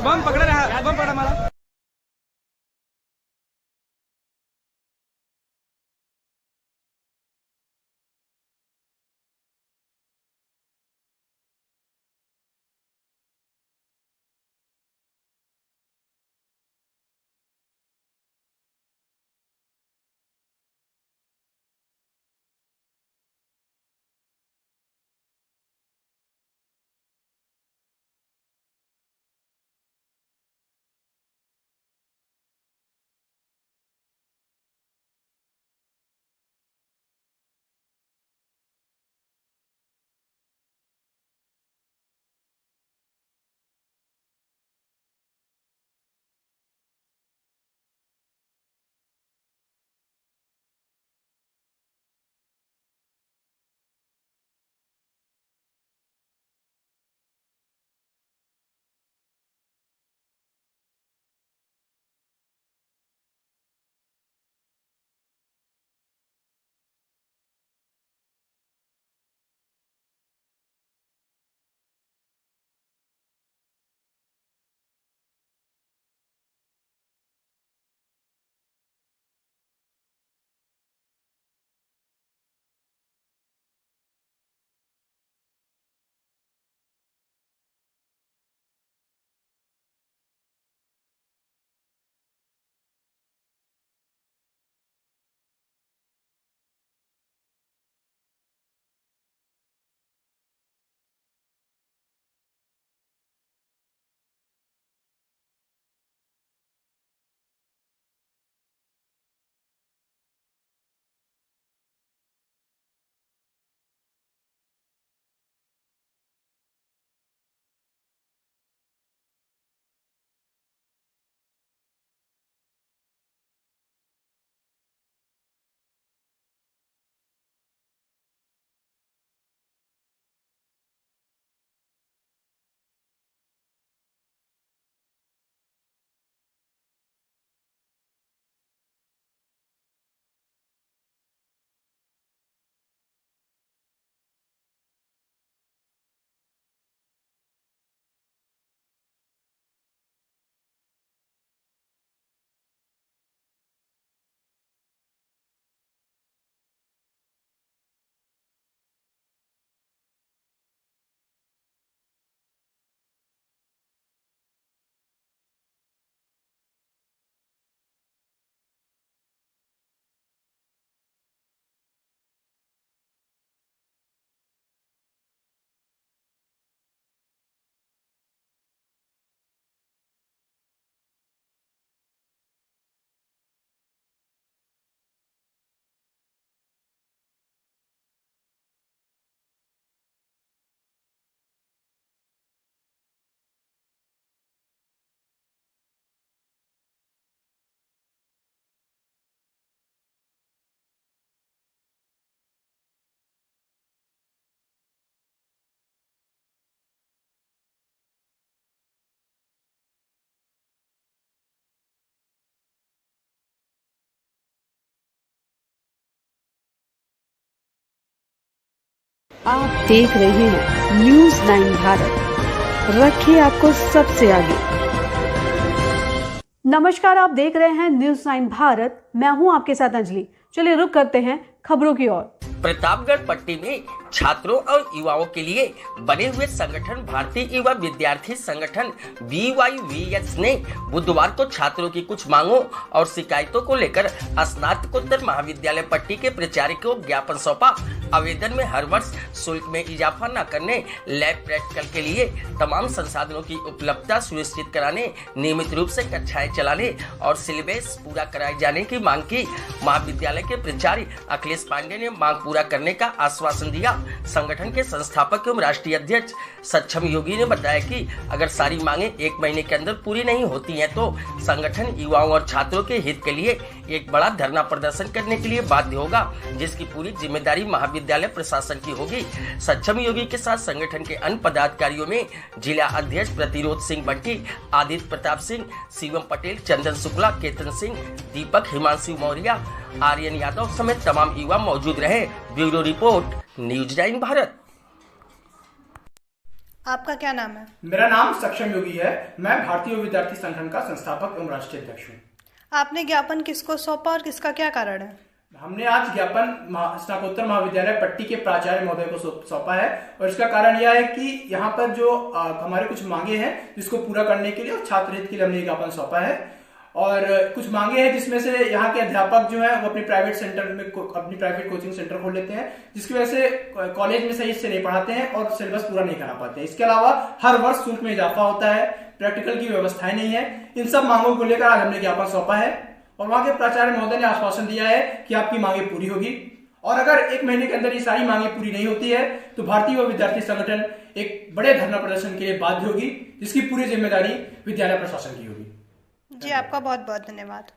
बम पकड़ रहा, बम पकड़ा हमारा। आप देख रहे हैं न्यूज 9 भारत, रखिए आपको सबसे आगे। नमस्कार, आप देख रहे हैं न्यूज 9 भारत। मैं हूं आपके साथ अंजलि। चलिए रुक करते हैं खबरों की ओर। प्रतापगढ़ पट्टी में छात्रों और युवाओं के लिए बने हुए संगठन भारतीय युवा विद्यार्थी संगठन BYVS ने बुधवार को छात्रों की कुछ मांगों और शिकायतों को लेकर स्नातकोत्तर महाविद्यालय पट्टी के प्राचार्य को ज्ञापन सौंपा। आवेदन में हर वर्ष शुल्क में इजाफा न करने, लैब प्रैक्टिकल के लिए तमाम संसाधनों की उपलब्धता सुनिश्चित कराने, नियमित रूप से कक्षाएं चलाने और सिलेबस पूरा कराए जाने की मांग की। महाविद्यालय के प्राचार्य अखिलेश पांडे ने मांग पूरा करने का आश्वासन दिया। संगठन के संस्थापक एवं राष्ट्रीय अध्यक्ष सक्षम योगी ने बताया कि अगर सारी मांगे 1 महीने के अंदर पूरी नहीं होती हैं तो संगठन युवाओं और छात्रों के हित के लिए एक बड़ा धरना प्रदर्शन करने के लिए बाध्य होगा, जिसकी पूरी जिम्मेदारी महाविद्यालय प्रशासन की होगी। सक्षम योगी के साथ संगठन के अन्य पदाधिकारियों में जिला अध्यक्ष प्रतिरोध सिंह बंटी, आदित्य प्रताप सिंह, शिवम पटेल, चंदन शुक्ला, केतन सिंह, दीपक, हिमांशु मौर्य, आर्यन यादव समेत तमाम युवा मौजूद रहे। Bureau report, news 9 Bharat. आपका क्या नाम है? मेरा नाम सक्षम योगी है। मैं भारतीय विद्यार्थी संगठन का संस्थापक एवं राष्ट्रीय अध्यक्ष हूँ। आपने ज्ञापन किसको सौंपा और किसका क्या कारण है? हमने आज ज्ञापन स्नातकोत्तर महाविद्यालय पट्टी के प्राचार्य महोदय को सौंपा है और इसका कारण यह है कि यहाँ पर जो हमारे कुछ मांगे हैं जिसको पूरा करने के लिए और छात्र हित के लिए हमने ज्ञापन सौंपा है। और कुछ मांगे हैं जिसमें से यहाँ के अध्यापक जो है वो अपने प्राइवेट सेंटर में अपनी प्राइवेट कोचिंग सेंटर खोल लेते हैं, जिसकी वजह से कॉलेज में सही से नहीं पढ़ाते हैं और सिलेबस पूरा नहीं करा पाते हैं। इसके अलावा हर वर्ष शुल्क में इजाफा होता है, प्रैक्टिकल की व्यवस्थाएं नहीं है। इन सब मांगों को लेकर आज हमने ज्ञापन सौंपा है और वहां के प्राचार्य महोदय ने आश्वासन दिया है कि आपकी मांगे पूरी होगी और अगर 1 महीने के अंदर ये सारी मांगे पूरी नहीं होती है तो भारतीय विद्यार्थी संगठन एक बड़े धरना प्रदर्शन के लिए बाध्य होगी, जिसकी पूरी जिम्मेदारी विद्यालय प्रशासन की होगी। जी, आपका बहुत बहुत धन्यवाद।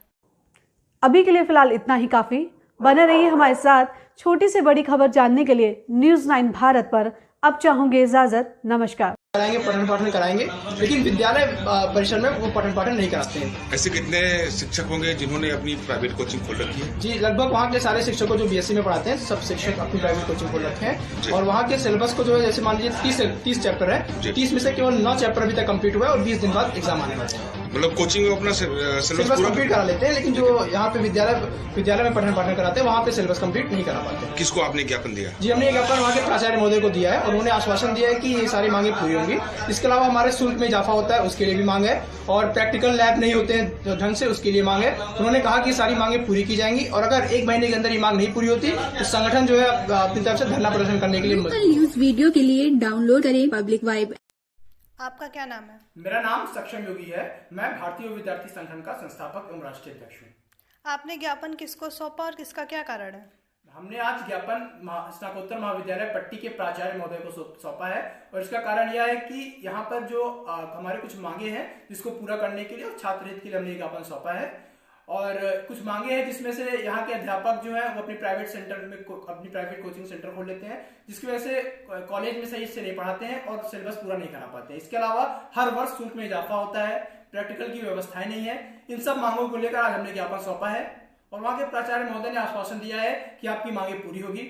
अभी के लिए फिलहाल इतना ही काफी। बने रहिए हमारे साथ। छोटी से बड़ी खबर जानने के लिए न्यूज 9 भारत पर अब चाहूंगे इजाजत। नमस्कार। कराएंगे, पठन पाठन कराएंगे, लेकिन विद्यालय परिसर में वो पठन पाठन नहीं कराते हैं। ऐसे कितने शिक्षक होंगे जिन्होंने अपनी प्राइवेट कोचिंग खोल रखी है? जी, लगभग वहाँ के सारे शिक्षकों जो BSc में पढ़ाते हैं सब शिक्षक अपनी प्राइवेट कोचिंग खोल रखे हैं और वहाँ के सिलेबस को जो है जैसे मान लीजिए 30 चैप्टर है, 30 में से केवल 9 चैप्टर अभी तक कंप्लीट हुआ है और 20 दिन बाद एग्जाम आने वाले हैं। मतलब कोचिंग में अपना सिलेबस कंप्लीट करा लेते हैं, लेकिन जो यहाँ पे विद्यालय में पठन पाठन कराते हैं वहाँ पे सिलेबस कंप्लीट नहीं करा पाते। किसको आपने ज्ञापन दिया? जी, हमने ज्ञापन वहाँ के प्राचार्य महोदय को दिया है और उन्होंने आश्वासन दिया है कि ये सारी मांगे पूरी होंगी। इसके अलावा हमारे शुल्क में इजाफा होता है, उसके लिए भी मांग है और प्रैक्टिकल लैब नहीं होते हैं ढंग से, उसके लिए मांग है। उन्होंने कहा कि सारी मांगे पूरी की जाएंगी और अगर 1 महीने के अंदर ये मांग नहीं पूरी होती तो संगठन जो है अपनी तरफ से धरना प्रदर्शन करने के लिए न्यूज वीडियो के लिए डाउनलोड करें पब्लिक वाइब। आपका क्या नाम है? मेरा नाम सक्षम योगी है। मैं भारतीय विद्यार्थी संगठन का संस्थापक एवं राष्ट्रीय अध्यक्ष हूँ। आपने ज्ञापन किसको सौंपा और किसका क्या कारण है? हमने आज ज्ञापन स्नातकोत्तर महाविद्यालय पट्टी के प्राचार्य महोदय को सौंपा है और इसका कारण यह है कि यहाँ पर जो हमारे कुछ मांगे हैं जिसको पूरा करने के लिए और छात्र हित के लिए हमने ज्ञापन सौंपा है और कुछ मांगे हैं जिसमें से यहाँ के अध्यापक जो है वो अपने प्राइवेट सेंटर में अपनी प्राइवेट कोचिंग सेंटर खोल लेते हैं, जिसकी वजह से कॉलेज में सही से नहीं पढ़ाते हैं और सिलेबस पूरा नहीं करा पाते हैं। इसके अलावा हर वर्ष शुल्क में इजाफा होता है, प्रैक्टिकल की व्यवस्थाएं नहीं है। इन सब मांगों को लेकर आज हमने ज्ञापन सौंपा है और वहाँ के प्राचार्य महोदय ने आश्वासन दिया है कि आपकी मांगे पूरी होगी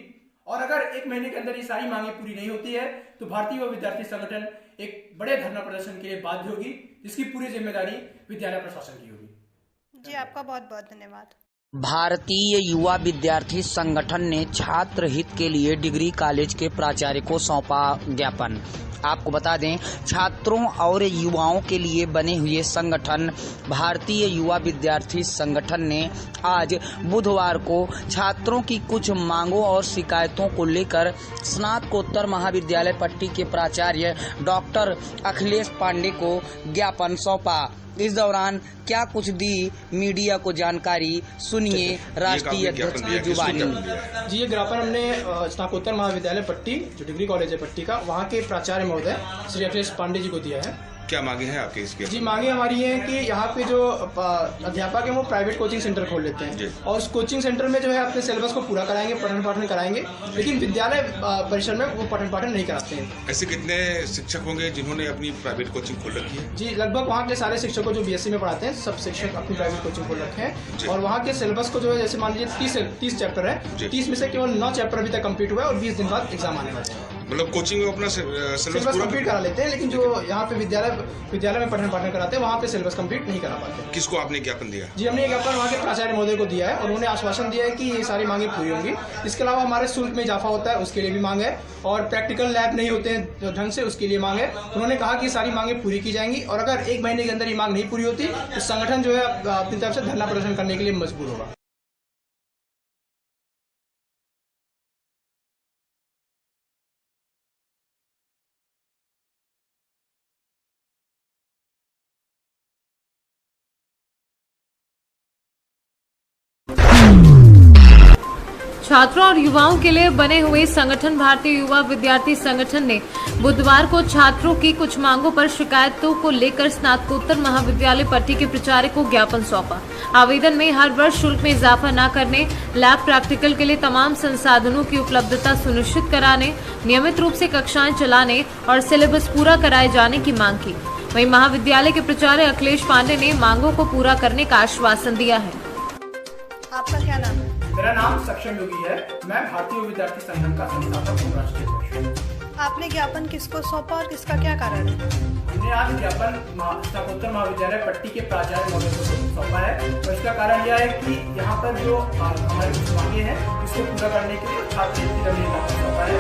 और अगर 1 महीने के अंदर ये सारी मांगे पूरी नहीं होती है तो भारतीय विद्यार्थी संगठन एक बड़े धरना प्रदर्शन के लिए बाध्य होगी, जिसकी पूरी जिम्मेदारी विद्यालय प्रशासन की होगी। जी, आपका बहुत बहुत धन्यवाद। भारतीय युवा विद्यार्थी संगठन ने छात्र हित के लिए डिग्री कॉलेज के प्राचार्य को सौंपा ज्ञापन। आपको बता दें, छात्रों और युवाओं के लिए बने हुए संगठन भारतीय युवा विद्यार्थी संगठन ने आज बुधवार को छात्रों की कुछ मांगों और शिकायतों को लेकर स्नातकोत्तर महाविद्यालय पट्टी के प्राचार्य डॉक्टर अखिलेश पांडे को ज्ञापन सौंपा। इस दौरान क्या कुछ दी मीडिया को जानकारी, सुनिए राष्ट्रीय अध्यक्ष की जुबानी। जी, ये ज्ञापन हमने स्नातकोत्तर महाविद्यालय पट्टी जो डिग्री कॉलेज है पट्टी का, वहाँ के प्राचार्य महोदय श्री अखिलेश पांडे जी को दिया है क्या मांगे हैं आपके इसके? जी मांगे हमारी है कि यहाँ पे जो अध्यापक है वो प्राइवेट कोचिंग सेंटर खोल लेते हैं और उस कोचिंग सेंटर में जो है अपने सिलेबस को पूरा कराएंगे, पठन पाठन कराएंगे, लेकिन विद्यालय परिसर में वो पठन पाठन नहीं कराते हैं। ऐसे कितने शिक्षक होंगे जिन्होंने अपनी प्राइवेट कोचिंग खोल रखी है? जी लगभग वहाँ के सारे शिक्षकों जो बीएससी में पढ़ाते हैं सब शिक्षक अपनी प्राइवेट कोचिंग खोल रखे हैं और वहाँ के सिलेबस को जो है जैसे मान लीजिए 30 चैप्टर है, 30 में से केवल 9 चैप्टर अभी तक कंप्लीट हुआ है और 20 दिन बाद एग्जाम आने वाले हैं। मतलब कोचिंग में अपना सिलेबस कंप्लीट करा लेते हैं, लेकिन जो यहाँ पे विद्यालय में पठन पाठन कराते हैं वहाँ पे सिलेबस कंप्लीट नहीं करा पाते। किसको आपने ज्ञापन दिया? जी हमने ज्ञापन वहाँ के प्राचार्य महोदय को दिया है और उन्होंने आश्वासन दिया है कि ये सारी मांगे पूरी होंगी। इसके अलावा हमारे शुल्क में इजाफा होता है उसके लिए भी मांग है और प्रैक्टिकल लैब नहीं होते हैं ढंग से उसके लिए मांग है। उन्होंने कहा कि सारी मांगे पूरी की जाएंगी और अगर 1 महीने के अंदर ये मांग नहीं पूरी होती तो संगठन जो है अपनी तरफ से धरना प्रदर्शन करने के लिए मजबूर होगा। छात्रों और युवाओं के लिए बने हुए संगठन भारतीय युवा विद्यार्थी संगठन ने बुधवार को छात्रों की कुछ मांगों पर शिकायतों को लेकर स्नातकोत्तर महाविद्यालय पट्टी के प्राचार्य को ज्ञापन सौंपा। आवेदन में हर वर्ष शुल्क में इजाफा न करने, लैब प्रैक्टिकल के लिए तमाम संसाधनों की उपलब्धता सुनिश्चित कराने, नियमित रूप से कक्षाएं चलाने और सिलेबस पूरा कराए जाने की मांग की। वहीं महाविद्यालय के प्राचार्य अखिलेश पांडे ने मांगों को पूरा करने का आश्वासन दिया है। आपका क्या नाम है? मेरा नाम सक्षम योगी है। मैं भारतीय विद्यार्थी संगठन का संस्थापक और राष्ट्रीय अध्यक्ष हूँ। आपने ज्ञापन किसको सौंपा और किसका क्या कारण है? हमने आज ज्ञापन स्नातकोत्तर महाविद्यालय पट्टी के प्राचार्य महोदय को सौंपा है और इसका कारण यह है कि यहाँ पर जो हमारी कुछ मांगे हैं इसको पूरा करने के लिए छात्र हित सौंपा है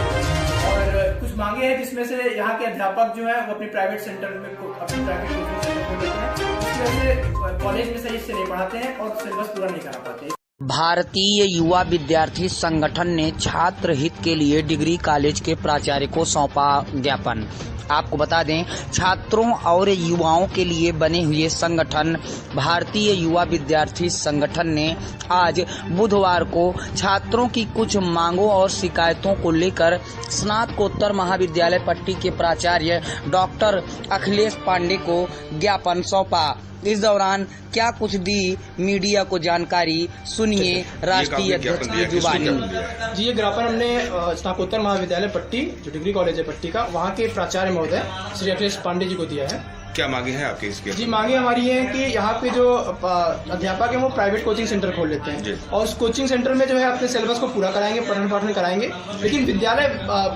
और कुछ मांगे हैं जिसमें से यहाँ के अध्यापक जो है वो अपने प्राइवेट सेंटर में अपने प्राइवेट कोचिंग सेंटर खोल देते हैं, इसकी वजह से कॉलेज में सही से नहीं पढ़ाते हैं और सिलेबस पूरा नहीं करा पाते। भारतीय युवा विद्यार्थी संगठन ने छात्र हित के लिए डिग्री कॉलेज के प्राचार्य को सौंपा ज्ञापन। आपको बता दें, छात्रों और युवाओं के लिए बने हुए संगठन भारतीय युवा विद्यार्थी संगठन ने आज बुधवार को छात्रों की कुछ मांगों और शिकायतों को लेकर स्नातकोत्तर महाविद्यालय पट्टी के प्राचार्य डॉक्टर अखिलेश पांडे को ज्ञापन सौंपा। इस दौरान क्या कुछ दी मीडिया को जानकारी, सुनिए राष्ट्रीय अध्यक्ष की जुबानी। जी ये ज्ञापन हमने स्नातकोत्तर महाविद्यालय पट्टी जो डिग्री कॉलेज है पट्टी का वहाँ के प्राचार्य महोदय श्री अखिलेश पांडे जी को दिया है। क्या मांगे हैं आपके इसके? जी मांगे हमारी है कि यहाँ पे जो अध्यापक है वो प्राइवेट कोचिंग सेंटर खोल लेते हैं और उस कोचिंग सेंटर में जो है अपने सिलेबस को पूरा कराएंगे, पठन पाठन कराएंगे, लेकिन विद्यालय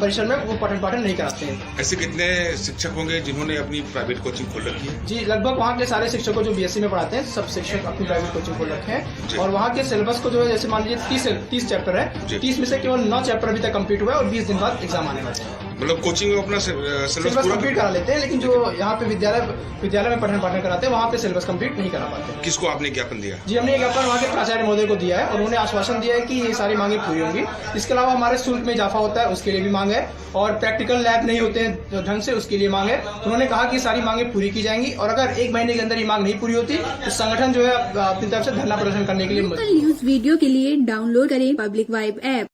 परिसर में वो पठन पाठन नहीं कराते हैं। ऐसे कितने शिक्षक होंगे जिन्होंने अपनी प्राइवेट कोचिंग खोल रखी है? जी लगभग वहाँ के सारे शिक्षकों जो बीएससी में पढ़ाते हैं सब शिक्षक अपनी प्राइवेट कोचिंग खोल रखे हैं और वहाँ के सिलेबस को जो है जैसे मान लीजिए 30 चैप्टर है, 30 में से केवल 9 चैप्टर अभी तक कंप्लीट हुआ है और 20 दिन बाद एग्जाम आने वाले हैं। मतलब कोचिंग में अपना सिलेबस कंप्लीट करा लेते हैं, लेकिन जो यहाँ पे विद्यालय में पठन पाठन कराते हैं वहाँ पे सिलेबस कंप्लीट नहीं करा पाते। किसको आपने ज्ञापन दिया? जी हमने ज्ञापन वहाँ के प्राचार्य महोदय को दिया है और उन्होंने आश्वासन दिया है कि ये सारी मांगे पूरी होंगी। इसके अलावा हमारे शुल्क में इजाफा होता है उसके लिए भी मांग है और प्रैक्टिकल लैब नहीं होते हैं ढंग से उसके लिए मांग है। उन्होंने कहा कि सारी मांगे पूरी की जाएंगी और अगर 1 महीने के अंदर ये मांग नहीं पूरी होती तो संगठन जो है अपनी तरफ से धरना प्रदर्शन करने के लिए न्यूज वीडियो के लिए डाउनलोड करें पब्लिक वाइब ऐप।